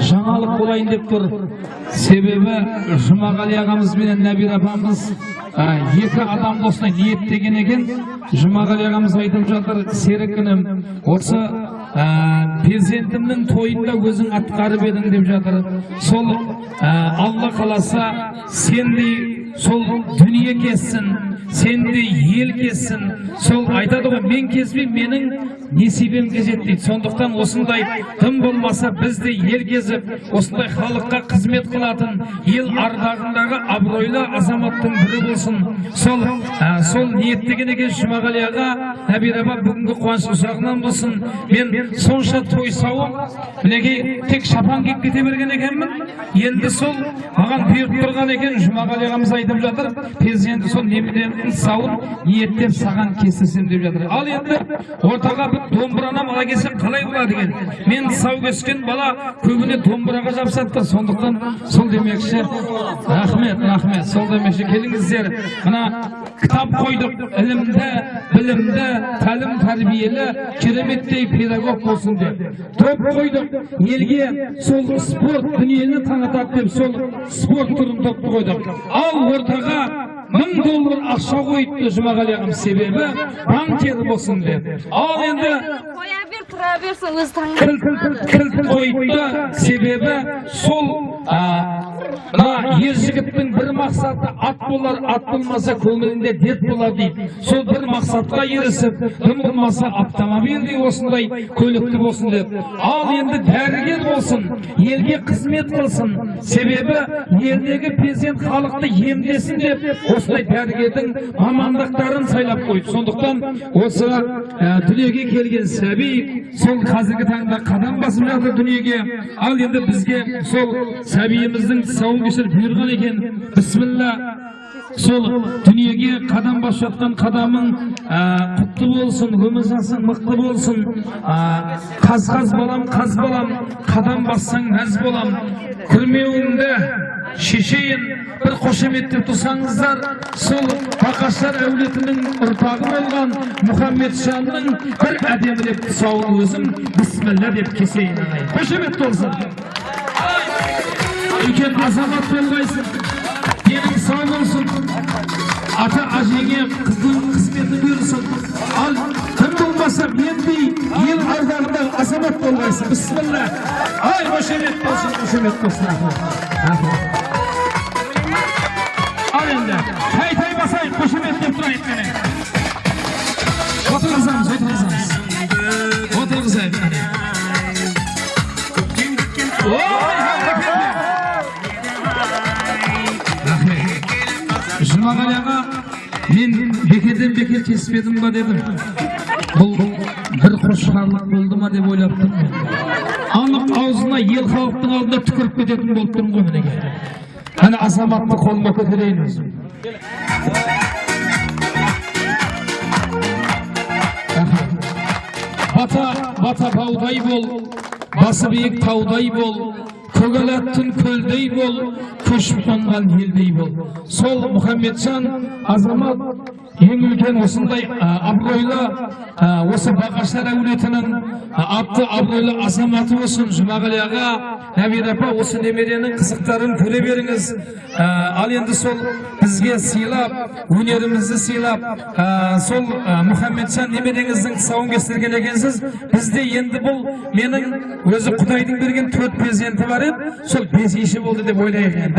[SPEAKER 12] жаңалық болайын деп тұр. Себебі Жұмағали ағамыз бен Нәбир апамыз екі адам осылай ниеттеген екен. Жұмағали ағамыз айтып жатыр, серікінім, осы перзентімнің тойында өзің атқарып едің деп жатыр. Сол Алла қаласа сендей сол дүние кессін, сендей ел кессін. Сол айтады ғой, мен кезбей менің несібем кезет дейді. Сондықтан осындай тым болмаса бізде ел кезіп, осындай халыққа қызмет қылатын, ел ардағындағы абыройлы азаматтың бірі болсын. Сол ниеттеген екен Жұмағали аға, Нәбир апа бүгінгі қуаныш ұзағынан болсын. Мен сонша той сауым, мінекей тек шапан киіп кете берген екенмін. Енді сол маған бұйырып тұрған екен. Жұмағали ағамыз айтып жатыр, перзенті сол немерелердің сауын ниеттеп саған кестірсем деп жатыр. Ал енді ортаға бір домбыранам ала келсем қалай болады екен? Мен сау кескен бала көбіне домбыраға жабысады. Сондықтан сол демекші, рахмет, сол демекші келіңіздер. Мына кітап қойдық, ілімді, білімді, тәлім тәрбиелі, кереметтей педагог болсын деп. Топ қойдық, елге сол спорт дүниені танытады деп, сол спорт түрін топты қойдық. Ал ортаға $1000 ақша қойыпты Жұмағали ағам, себебі банкир болсын деп. Ал енді
[SPEAKER 13] қоя бер, тұра берсін, өз таңғы
[SPEAKER 12] кілт қойыпты, себебі сол ер жігіттің бір мақсаты ат болар, ат болмаса көңілінде дерт болар дейді. Сол бір мақсатқа ерісіп, тым болмаса автомобильдей осындай көлікті болсын деп. Ал енді дәрігер болсын, елге қызмет қылсын, себебі елдегі перзент халықты емдесін деп осындай дәрігердің мамандықтарын сайлап қойды. Сондықтан осы дүниеге келген сәби сол қазіргі таңда қадам басып жатыр дүниеге. Ал енді бізге сол сәбиіміздің тұсауын кесіп бұйырған екен. Бісміллә, сол дүниеге қадам басып жатқан қадамың құтты болсын, өмір жасың мықты болсын. Қаз балам, қадам бассаң мәз болам. Күрмеуіңді шешейін, бір қошеметтеп тұрсаңыздар, сол Бақашлар әулетінің ұрпағы болған Мұхаммеджанның бір әдемілеп тұсауын өзім бісміллә деп кесейін ағайын. Қошемет болсын. Үлкен азамат болғайсың, денің сау болсын, ата әжеңе қызметі бұйырсын. Ал кім болмаса мендей ел ардағында азамат болғайсың. Бісміллә. Ай, қошемет болсын. Ал енді тай басайық, қошемет деп тұрайық мені. Отырғызамыз. Жұмағали аға, мен бекер кеспедім ба дедім. Бұл бір қошқарлық болды ма деп ойлап тұрмын. Анық аузына ел халықтың алдында түкіріп кететін болып тұрмын ғой мінеге. Hani azamatlı koluna kötüleyin özüm. Bata bağday bol, bası büyük tağday bol, kögelettin köldey bol, köşüp kongan hildey bol. Sol Muhammedcan azamat yengilken osындай abroyla осы Baqaşlar әулетінің атты abroyla azamаты olsun. Жұмағали аға, Нәбир апа, осы немеренің қызықтарын көре беріңіз. Ал енді сол бізге сыйлап, өнерімізді сыйлап, сол Мұхаммеджан немереңіздің тұсауын кестірген екенсіз. Бізде енді бұл менің өзі Құдайдың берген 4 перзенті бар еді, сол 5-ші болды деп ойлаймын.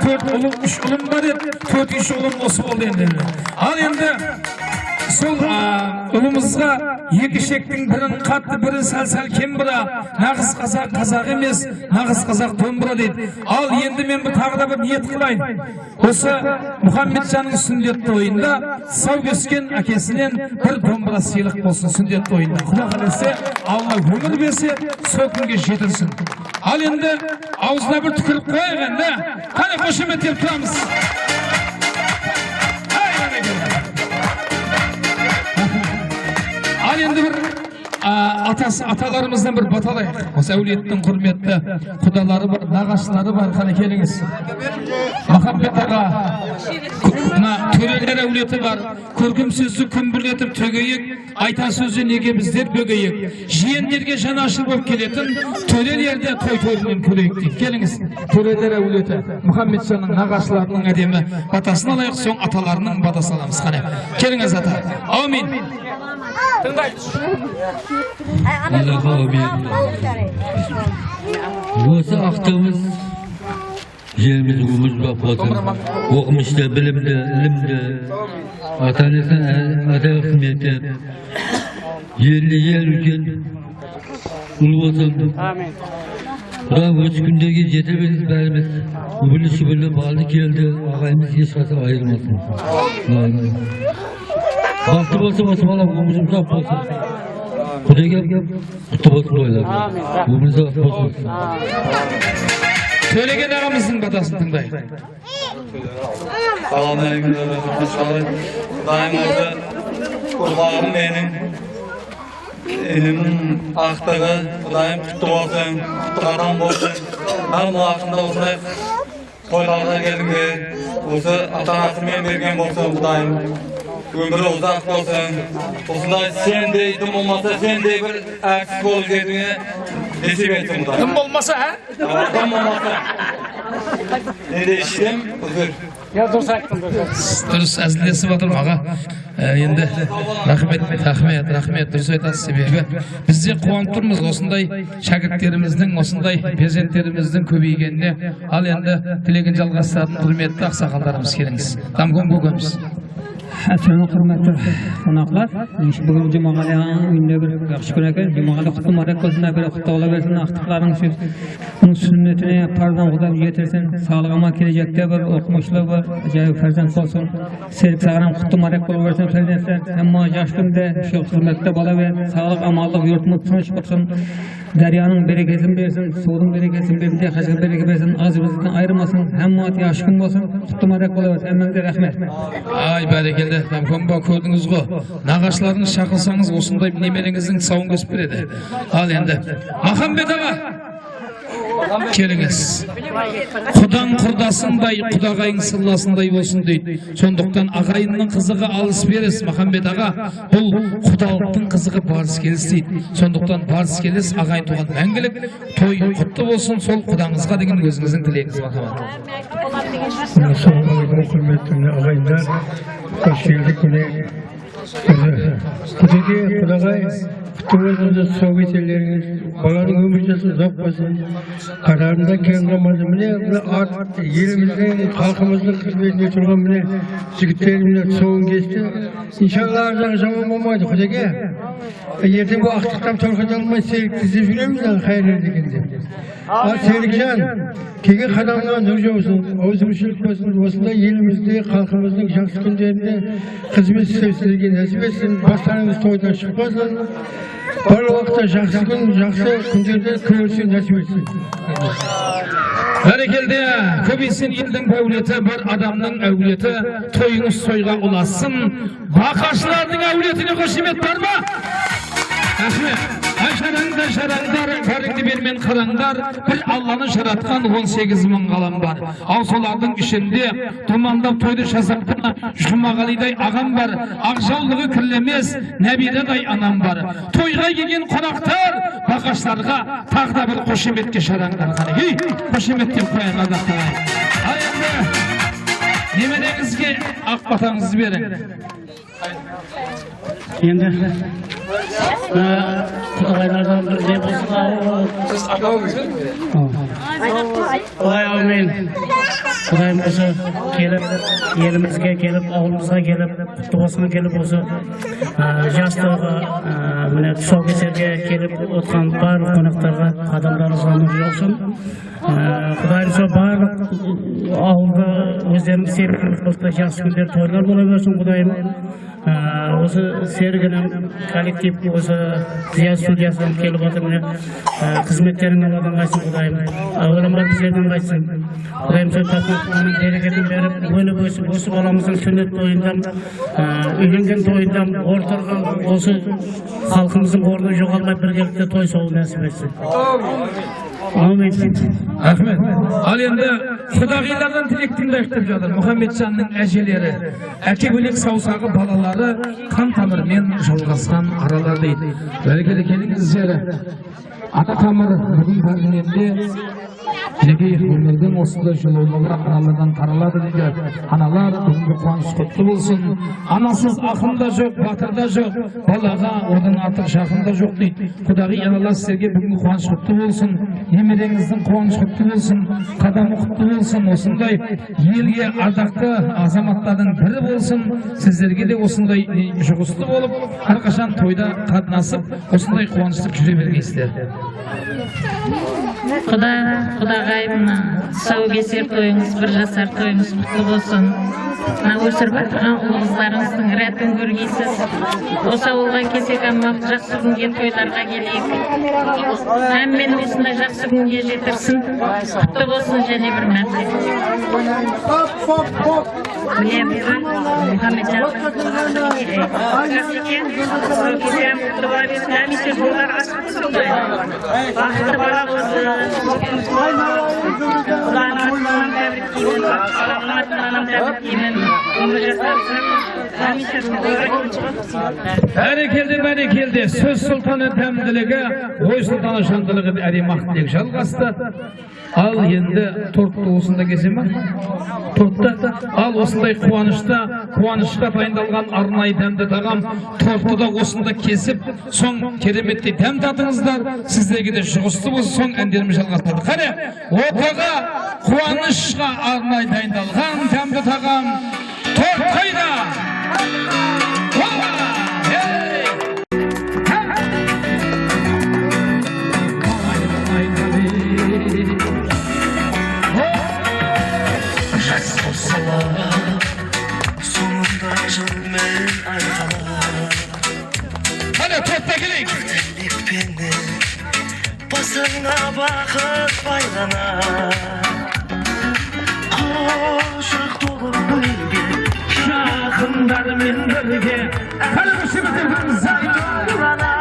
[SPEAKER 12] 4 ұлым, 3 ұлым бар еді, 4-ші ұлым осы болды енді. Ал енді сол ұлымызға екі шектің бірін қатты, бірін сәл кем бұра, нағыз қазақ емес, нағыз қазақ домбыра дейді. Ал енді мен тағы да бір ниет қылайын. Осы Мұхаммеджанның сүндет тойында сау кескен әкесінен бір домбыра сыйлық болсын сүндет тойында. Құда қаласа, Алла өмір берсе, сол күнге жетілсін. Ал енді аузына бір түкіріп қойып енді, қане қошемет деп тұрамыз. Ал енді бір аталарымыздан бір баталайық. Осы әулеттің құрметті құдалары бар, нағашылары бар, қане келіңіз. Махамбет аға, төрелер әулеті бар, көркем сөзді күмбірлетіп төгейік, айта сөзі неге біздер бөгейік. Жиендерге жаны ашыр болып келетін төрелерді той-тоймен көрейік дейді. Келіңіз, төрелер әулеті, Мұхаммеджанның нағашыларының әдемі батасын алайық, соң аталарының батасын аламыз. Қане, келіңіз ата. Аумин.
[SPEAKER 14] Осы ақтауыз жеріміз өмір бақпатын, оқымышты, білімді, ілімді, ата-анасы ата қызметі, елі ел үлкен ұл болсын. Құда өз күндегі жеті біз бәріміз үбілі-шүбілі балы келді, ағайымыз ешқасы айырмасын. Бақсы болсын, осы бала өмірім сап болсын. Құдайға құтты болсын ойлап. Өміріміз ақ болсын.
[SPEAKER 12] Төлеген ағамыздың батасын тыңдайық.
[SPEAKER 6] Құдайымызды құлағым менің інімнің ақтығы Құдайым құтты болсын, құтты қадам болсын. Мен уақытында осылай тойларға келдіңдер, осы ата-анасымен берген болсын Құдайым. Өмірі ұзақ болсын. Осылай сендей, дым болмаса сендей бір әртіс болып кетуіңе несіп етсін Құдайым.
[SPEAKER 12] Дым болмаса, ә?
[SPEAKER 6] Дым болмаса. Неде іштем, үзір.
[SPEAKER 12] Дұрыс әзілдесіп отыр аға. Енді рахмет, дұрыс айтасыз. Себебі бізде қуанып тұрмыз осындай шәкірттеріміздің, осындай перзенттеріміздің көбейгеніне. Ал енді тілеген жалғастыратын құрметті ақсақалдарымыз келіңіз. Дамгон көкеміз.
[SPEAKER 5] Assalamu hurmatli qonaqlar. Bugun Jumag'ali ағаның uyida bir yaxshi kun ekan. Jumag'ali qutlu muborak bo'lsin, bir qutlab bersin, aqtiqlaring shu. Uning sunnatini farzand Xudoy yetirsin. Sog'lig'ima kelajakda bir o'qimishli bir ajoyib farzand bo'lsin. Sevib sog'ram qutlu muborak bo'lib bersin farzandlar. Hamma yosh kunda shu xizmatda bo'laver, sog'lik, amonlik, yurtimiz tinch bo'lsin. Daryoning berekasini bersin, suvning berekasini bersin, hajga bereka bersin, og'zimizdan ayirmasin. Hamma yosh kun bo'lsin. Qutlu muborak bo'lib bersin. Hammaga rahmat.
[SPEAKER 12] Ay бәрекелді, Дамкомба көрдіңіз ғой. Нағашыларыңыз шақырсаңыз осындай немереңіздің тұсауын кесіп береді. Ал енді Махамбет аға, келіңіз. Құдаң құрдасындай, құдағайың сырласындай болсын дейді. Сондықтан ағайынның қызығы алыс беріс. Махамбет аға, бұл құдалықтың қызығы барыс келіс дейді. Сондықтан барыс келіс ағайын туған мәңгілік, той құтты болсын, сол құдаңызға деген өзіңіздің тілегіңіз. Махамбет.
[SPEAKER 3] Құрметті ағайындар, қош келдік міне. Құдағай, құтты болсын, сау кетерлеріңіз, баланың өмір жасы ұзақ болсын, қарарында кең қалмады. Міне еліміздің, халқымыздың қызметіне тұрған міне жігіттеріміне тұсауын кесті. Иншалла арзағы жаман болмайды Құдайға. Ертең бұл ақтықтан торқыда алмай серіктізіп жүреміз қайыр дегенде. Серікжан, келген қадамға нұр жаусын, ауызбіршілік болсын, осындай елімізде, халқымыздың жақсы күндерінде қызмет істеушілерге нәсіп етсін, бастарыңыз тойдан шықпасын, барлық уақытта жақсы күн, жақсы күндерде көрісін нәсіп етсін.
[SPEAKER 12] Barakalde, köbeysin elдің әулеті, бір адамның әулеті, тойыңыз тойға ұласын. Бақашылардың әулетіне қошемет бар ма? Рахмет. Шараңдар, шараңдар, бәріңді бермен қараңдар, бір Алланы жаратқан 18 мың ғалам бар. Ал солардың ішінде думандап тойды жасақтына Жұмағалидай ағам бар, ақжаулығы кірлемес Нәбидадай анам бар. Тойға келген қонақтар, бақаштарға тағда бір қошеметке шараңдар. Қошеметтен қоян адақтағай. Аяңды, немереңізге ақ батаңызды берің.
[SPEAKER 2] Енді құдағайлардан бір не болса
[SPEAKER 1] Siz akağınız verin mi?
[SPEAKER 2] Құдаймен Құдайым осы келіп елімізге келіп ауылымызға келіп құттықтауға келіп осы жастарға міне тұсаукесерге келіп отқан барлық қонақтарға қадамдарыңызға нұр болсын. Құдайым сол барлық ауылда өздерінің серпілді жақсы күндер тойлар бола берсін Құдайым. Осы сергінің коллектив осы зия студиясынан келіп отыр міне қызметтерін алудан қайсын Құдайым. Ауылымға біздерден қайсын. Құдайым сол тапқанның берекетін беріп, өніп өсіп, осы баламыздың сүннет тойындан, үйленген тойындан, ортырға осы халқымыздың орны жоғалмай біргелікте той соғу нәсіп етсін. Амин.
[SPEAKER 12] Рахмет. Ал енді құдағилардан тілектің дәштіп жатыр. Мұхаммеджанның әжелері, әке бөлек саусағы балалары қан тамырмен жалғасқан аралар дейді. Бәрекелі келіңіздер. Ата тамыр бүгін бәріненде Мінекей өмірдің осындай жылаулары аралардан таралады дейді. Аналар бүгінгі қуаныш құтты болсын. Анасыз ақын да жоқ, батыр да жоқ, балаға одан артық жақын да жоқ дейді. Құдағи аналар сіздерге бүгінгі қуаныш құтты болсын. Немереңіздің қуаныш құтты болсын, қадамы құтты болсын. Осындай елге ардақты азаматтардың бірі болсын. Сіздерге де осындай жұғысты болып, әрқашан тойда қатынасып, осындай қуаныштық жүре бергейсіздер.
[SPEAKER 10] Құдағайым, тұсаукесер тойыңыз, бір жасар тойыңыз құтты болсын. Өсіріп жатқан ұлыңыздарыңыздың рәтін көргейсіз. Осы ауылға келсек, жақсы күнге тойларға келейік. Әммен осындай жақсы күнге жетірсін. Құтты болсын және бір мәрте. Міне бүгін Мұхаммеджан тұсаукесерім құтты бола берсін. Әмесе жолдар ашық болсын. Бақытты бала болсын. Құдайым атынан тәбір кеймін. Құдайым атынан тәбір кеймін.
[SPEAKER 12] Бәрекелді. Сөз сұлтаны тәмділігі, ой сұлтаны шандылығы әремақтылық жалғасты. Ал енді тортты осында кесе ма? Тортты. Ал осындай қуанышқа дайындалған арнайы дәмді тағам тортты да осында кесіп, соң кереметті дәм татыңыздар. Сіздерге де жұғысты болсын, соң әндеріміз жалғастырды. Қане, ортаға қуанышқа арнайы дайындалған дәмді тағам торт қайда?
[SPEAKER 9] Basına bakıp bayrana Koşuk dolu bölge
[SPEAKER 12] Şahınlarмен бірге Қалбышымыздың
[SPEAKER 9] Zayıranar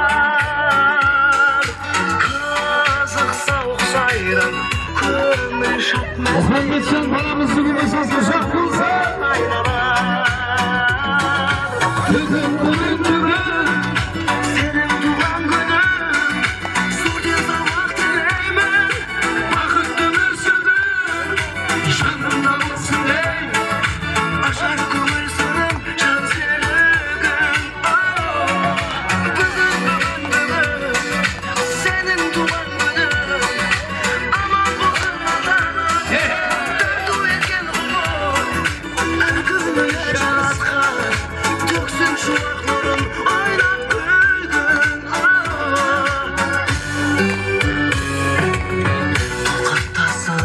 [SPEAKER 9] Kızık soğuk sayran Körme şatmaz
[SPEAKER 12] Muhammedcan balamız bugün esaslı şak bulsa Bugün
[SPEAKER 9] Senin duran günün Sudiza vakti neymen Vakıttı mürsüdün Şanımda olsun ey Aşar kumursunum Şan selügün Bugün Senin duran günün Aman bozulmadan Döndü etken umur Kızını yaşatkan Töksün şu aklarım Oynap güldün Tokattasın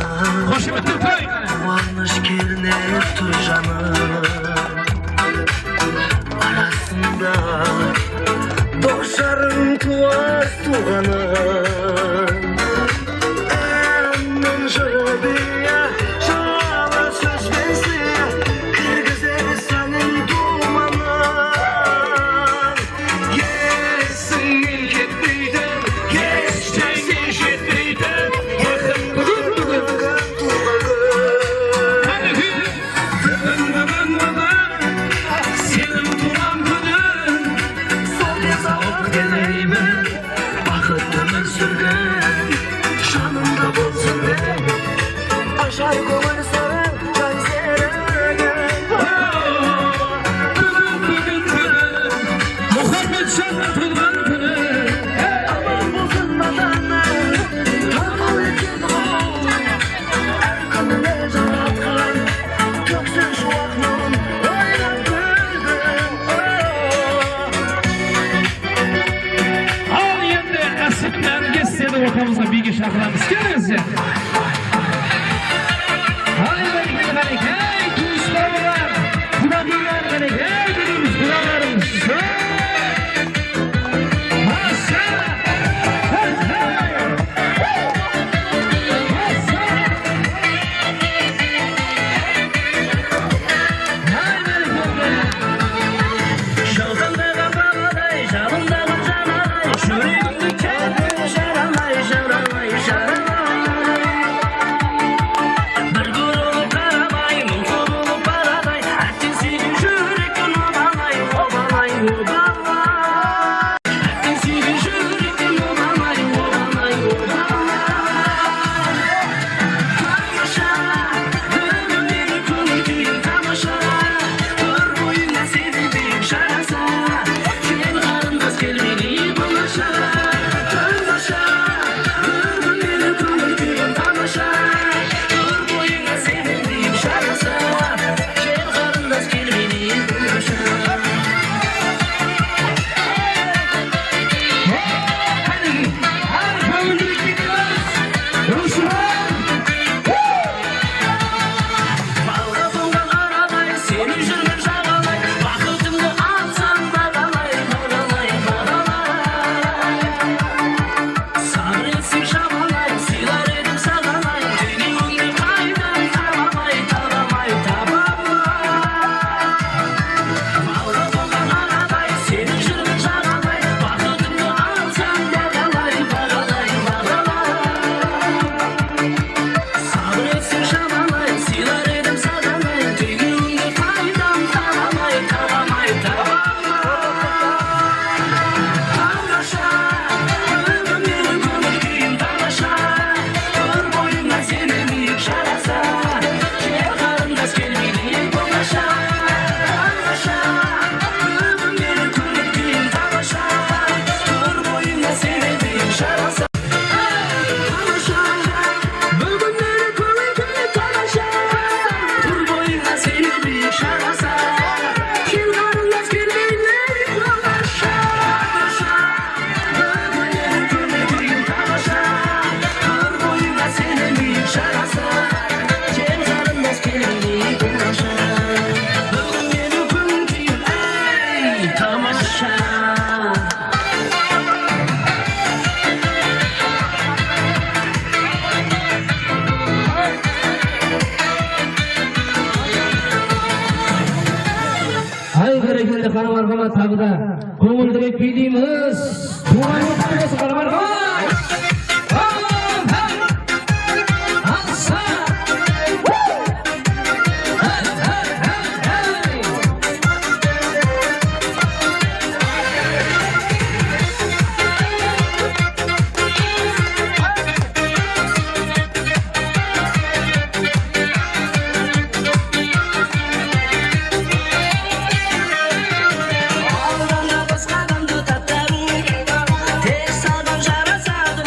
[SPEAKER 9] Varmış gelinip dur canım Arasında Doğuşarım tuvaz tuğanım Emmin şöyle
[SPEAKER 12] Bereketli Kara Marhamat tagida ko'ngildirib kuydimiz. Tuğan o'timiz Kara Marhamat.
[SPEAKER 9] Tez saldan jarasadi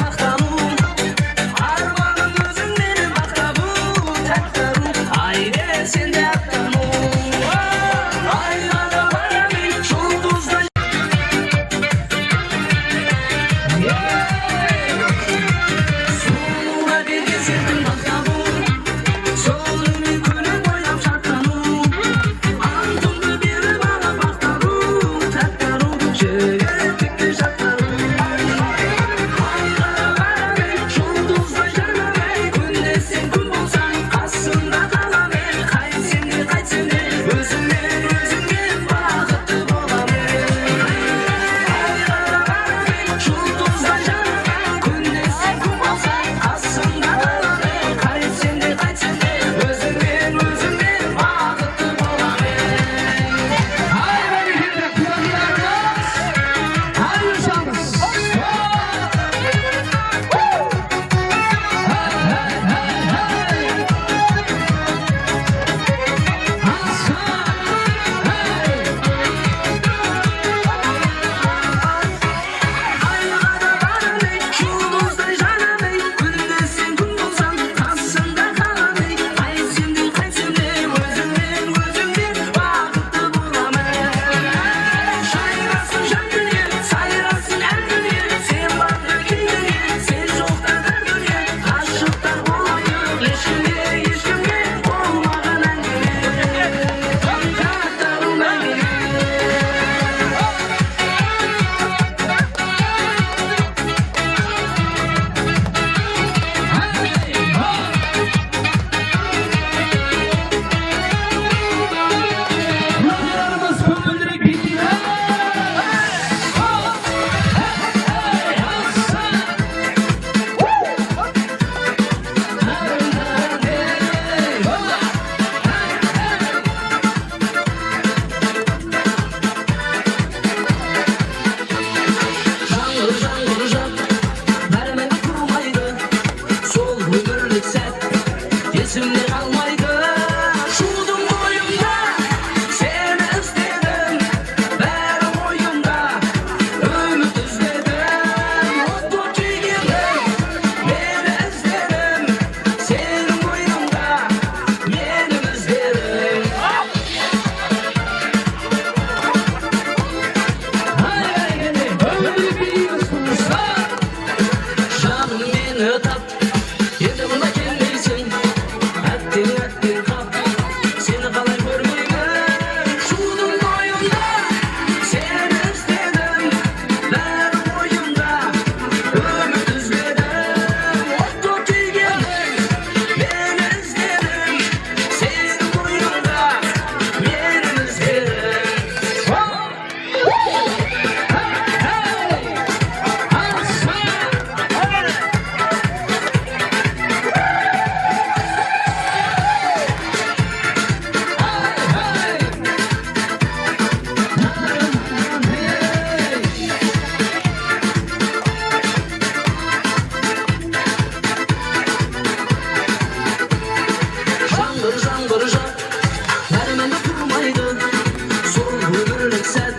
[SPEAKER 9] günlük sen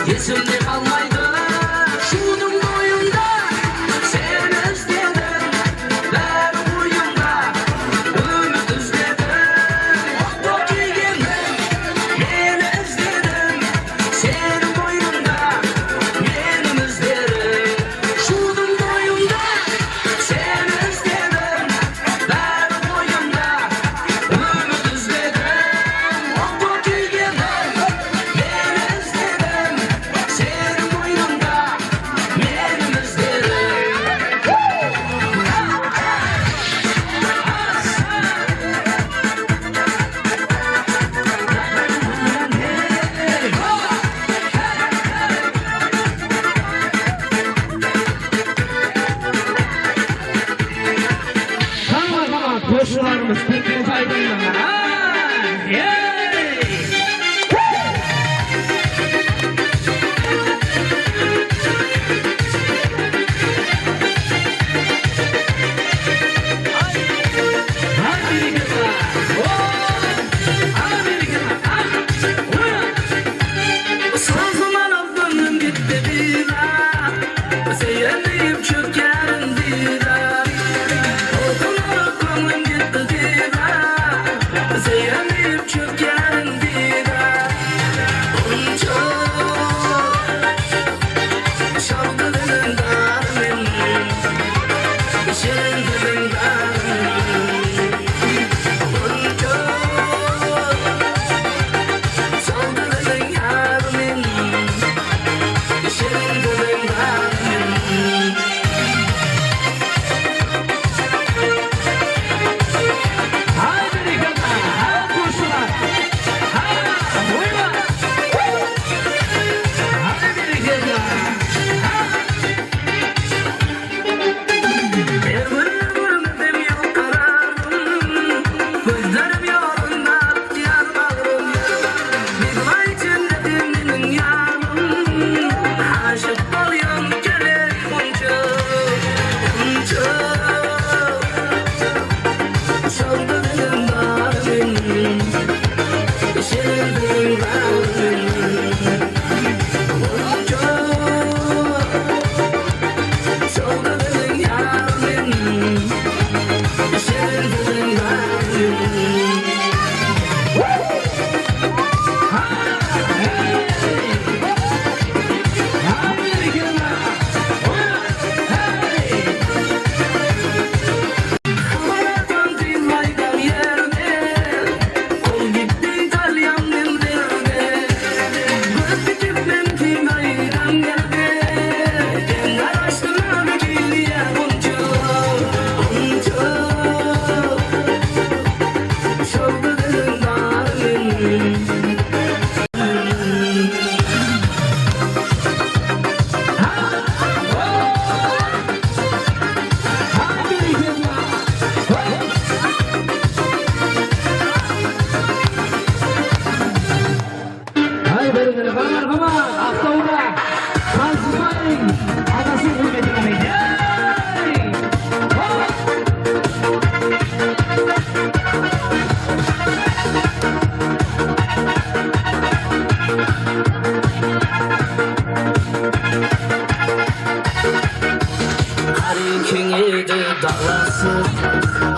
[SPEAKER 9] Yesimde kalmaydı Şunun boyunda Sen özledim Ben boyunda Ümit özledim Bak ilginden Ben özledim Sen boyunda Benim özlerim Şunun boyunda Sen özledim Ben boyunda Ümit özledim Bak ilginden Ben özledim Sen boyunda Benim
[SPEAKER 5] Tamam, koşularımız peki faydalanır.
[SPEAKER 9] Sazıman ablanım gitti bira Seyirleyip çökerim bira Okunarak kanım gitti bira Seyirleyip çökerim bira Onca Şarkı dilin darmin Şirin dilin darmin Onca Şarkı dilin yarmin Şirin dilin darmin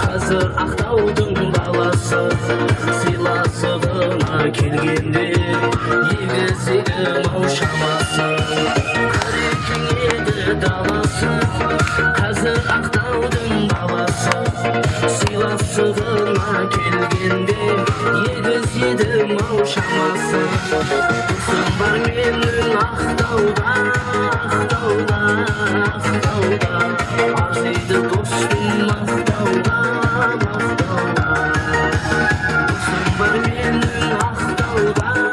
[SPEAKER 9] Hazır Aqtaudun balası Silasığına kelgende Yegizigim avşaması Tarikin edi dalası Hazır Aqtaudun balası Silasığına kelgende Yegizigim avşaması Dursun var menin Aqtauda Aqtauda Aqtauda Arzıydı dostum Aqtauda Aqtauda Dursun var menin Aqtauda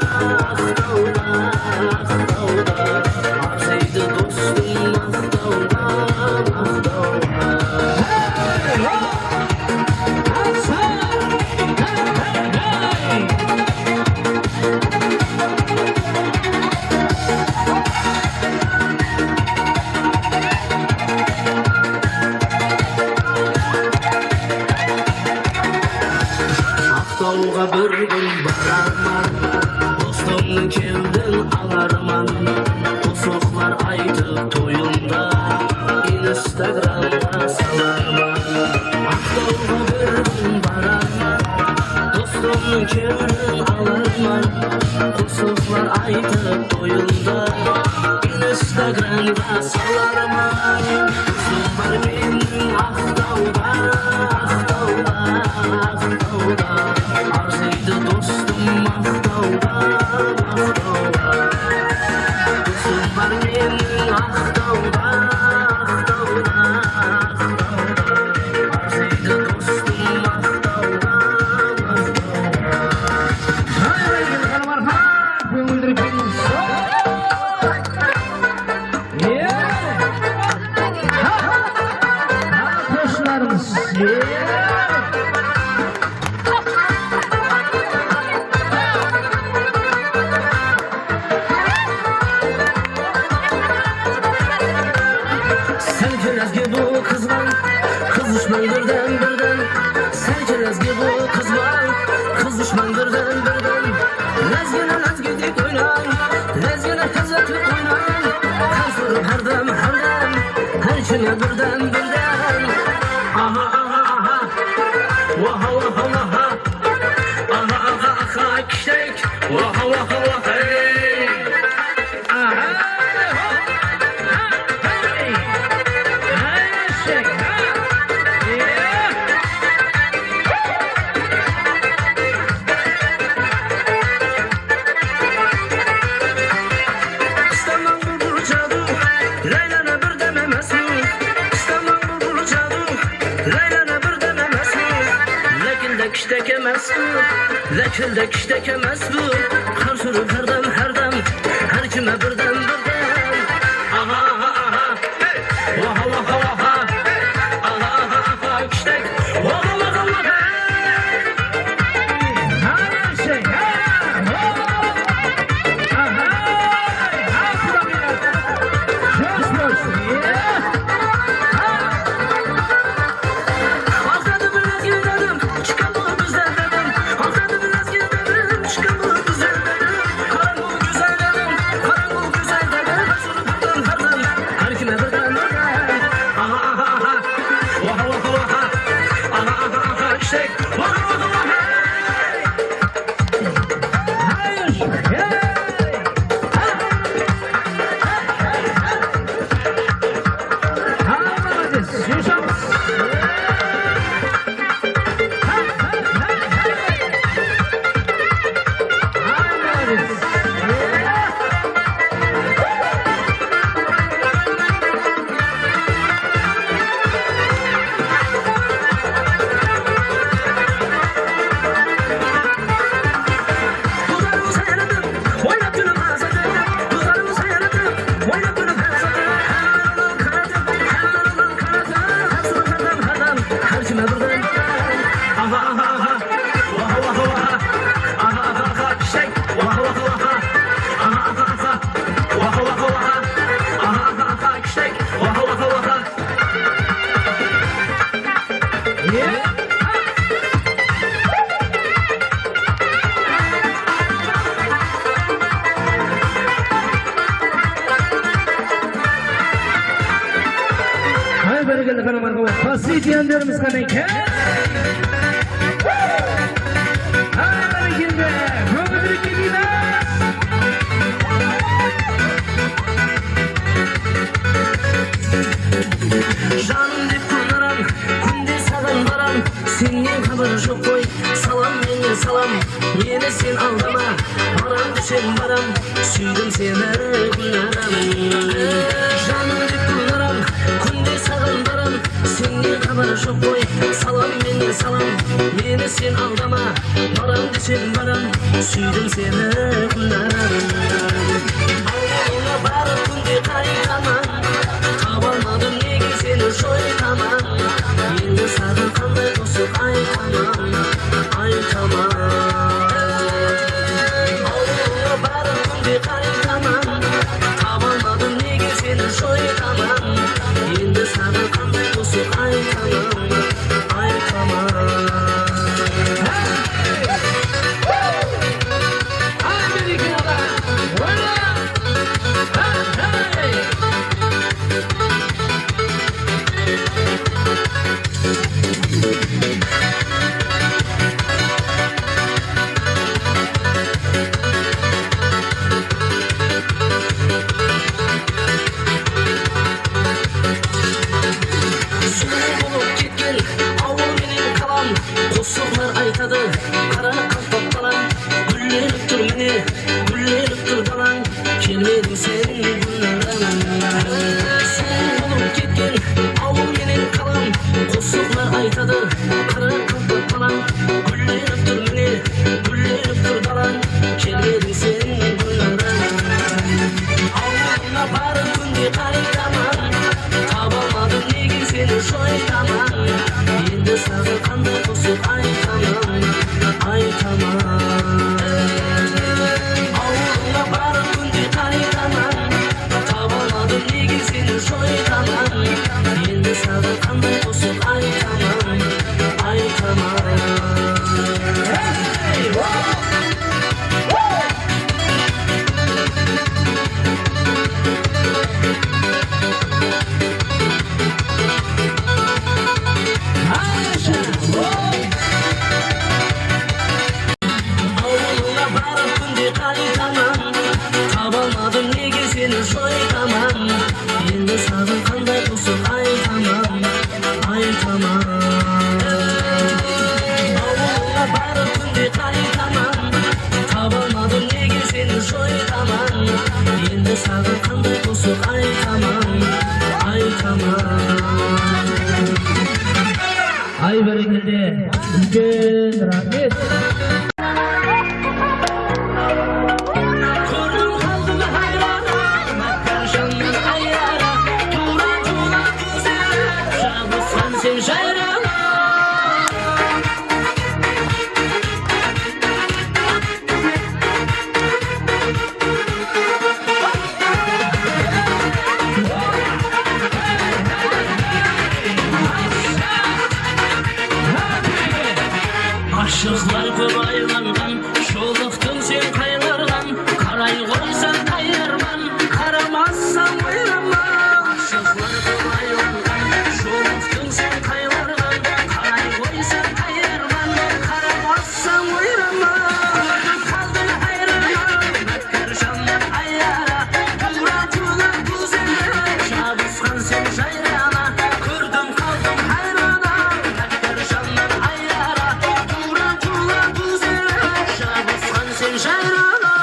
[SPEAKER 9] dostlar aytıp toyunda Instagram'da salarman Kızım var benim Aqtauda Arzuydu dostum Aqtauda Kızım var benim Aqtauda Arzuydu dostum Aqtauda Selkelezgi bu kız var, kız düşman birden Selkelezgi bu kız var, kız düşman birden Lezgine dik oynan, lezgine kızatlık oynan Kalsırıp her dem, her kime birden Aha, vaha, aha, kişek, vaha, hey Lekildek iştek emez bu Kar sürüp her dem Her kime birden Aha Vaha Aha iştek Vaha Her şey Pasti diyenlerimiz kanayken Hayır girme Kömür gidine Canım dip kullaram Kunde sadan baram Senin haber çok koy Salam menge salam Yine sen aldama Baram düşen baram Süydüm seni kullaram Canım dip kullaram Kunde sadan baram Senin haber çok koy Salam menge salam Yine sen aldama Baram düşen baram Süydüm seni kullaram Ağzına barı kunde kaytaman Kabalmadım negi seni soytaman Yine sarı kanday dostuk aytamam Aytamam Ağzına barı kunde kaytaman Kabalmadım negi seni soytaman Yine sarı kanday dostuk aytamam Aytamam келмедің сен гүлнарым Sen olup ketken avul menen kalam Qo'shiqlar aytadi qara qilib balam Gullenib tur mene gullenib tur dalam Kelmeding sen gulnarım Avuluna barib kunde qaytaman Tabalmadim nega seni shoytaman Endi sana qanday qo'shiq aytaman Avuluna barib kunde qaytaman Tabalmadim nega seni shoytaman Endi sana qanday qo'shiq aytaman Avuluna barib kunde qaytaman Tabalmadim nega seni shoytaman Endi sana qanday qo'shiq aytaman Avuluna barib kunde qaytaman Tabalmadim nega seni shoytaman Endi sana qanday qo'shiq aytaman
[SPEAKER 5] Ay berekende ulkan rahmet.
[SPEAKER 9] Ko'rdim qalbim hayrona Makkarshandan ayyara Turan tulan tuzera Shabussan sen shayrona Aşıqlar ko'p aylangan Sho'liqdim sen qaylargan Qaray qo'ysan tayyorman Qaramazsan o'ylaman Aşıqlar ko'p aylangan Sho'liqdim sen qaylargan Qaray qo'ysan tayyorman Qaramazsan o'ylaman Qalbim hayron Makkarshandan ayyara Turan tulan tuzera Shabussan sen shayrana Ko'rdim qalbim hayrona Makkarshandan ayyara Turan tulan tuzera Shabussan sen shayrana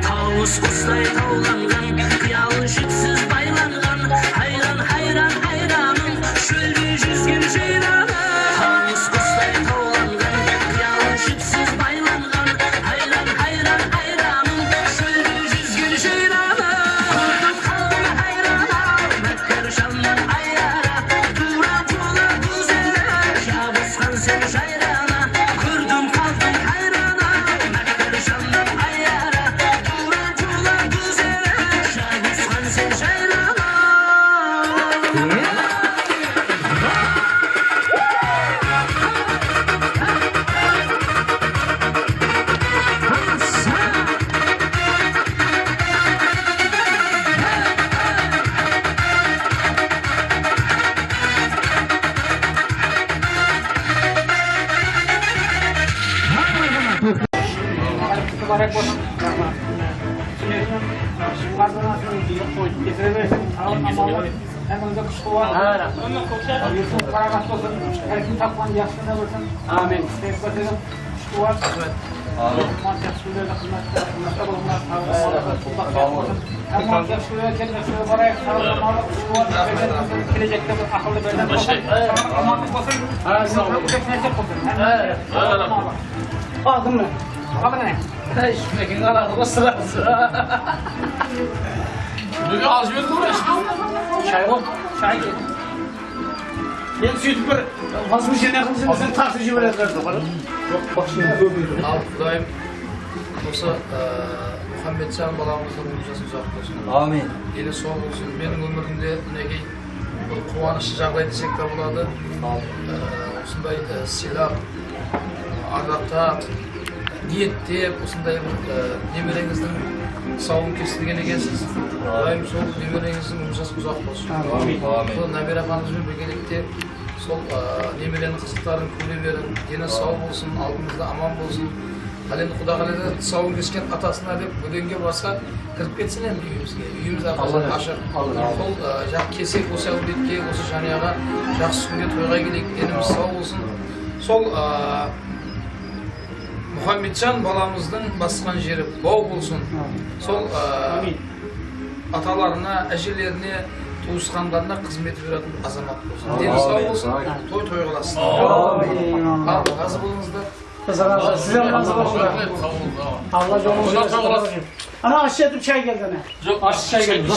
[SPEAKER 9] Tavus qusday tavlangan Qiyalın shiksiz baylangan Hayran hayran hayranım Şölde yüzgün şeyranım Tavus qusday tavlangan Qiyalın shiksiz baylangan Hayran hayran hayranım Şölde yüzgün şeyranım Ko'rdim qalbim hayrona Makkarshandan ayyara Turan tulan tuzera Shabussan sen shayrana Ko'rdim qalbim hayrona Makkarshandan ayyara Turan tulan tuzera Shabussan sen shayrana
[SPEAKER 2] Mübarek olsun. Kazanasını koyup getirebilirsin. Hemen kuşku var. Yusuf Karakas olsun. Her kim takmanın yaşında olsun. Amin. Tekrar ederim. Kuşku var. Mantık sürüyle kıymetli olunlar. Mantık sürüyle kendisi olarak sağlamalı kuşku var. Gelecekte akıllı beden olsun. Mantık olsun. Sağ olun. Aldın mı? Aldın mı? Şüphekin kanalı sırası.
[SPEAKER 8] Bugün az bir uğraştım.
[SPEAKER 2] Çay ol, çay gel. Ben sütüp bir vazgeç ne kılsın sen taksici böyle verdi bana. Yok bak şimdi böyle.
[SPEAKER 1] Al Xudoyim olsa Muhammedcan balamızın umurcası uzak olsun.
[SPEAKER 7] Amin.
[SPEAKER 1] Eli sağ olsun. Benim ömrümde negi quvonishli жағдай desek de bo'ladi. Osınday silah, ardaqta niyet deb osınday nemirengizning sog'lom kesilgan ekansiz. Doim sol nemirengizning umurcasi uzoq bo'lsin. Amin. Bu nabiraqangiz bilan birgalikda sol nemirani qiziqlarini ko'raverib, yana sog' bo'lsin, oldimizda aman bo'lsin. Al endi Xudo xolasa sovun kechgan atasına deb budunga borsa kirib ketsin endi uyimizga. Uyimiz atasına aşır. Sol jak kesek bo'lsa o'tga o'sha shaniyaga yaxshi kunga to'yga kelik. Elimiz sog' bo'lsin. Sol Muhammedcan balamızın baskan yeri bol bulsun. Sol atalarına, eşilerine, tuğuskanlarına hizmet veren azamat olsun. Deniz sağ olsun, toy toy olasın. Al, razı bulunuzda.
[SPEAKER 2] Size razı olsun. Allah yolunuzu açık olsun. Ana aşağıya çay geldi ana.
[SPEAKER 8] Yok, aşağı gelmiş.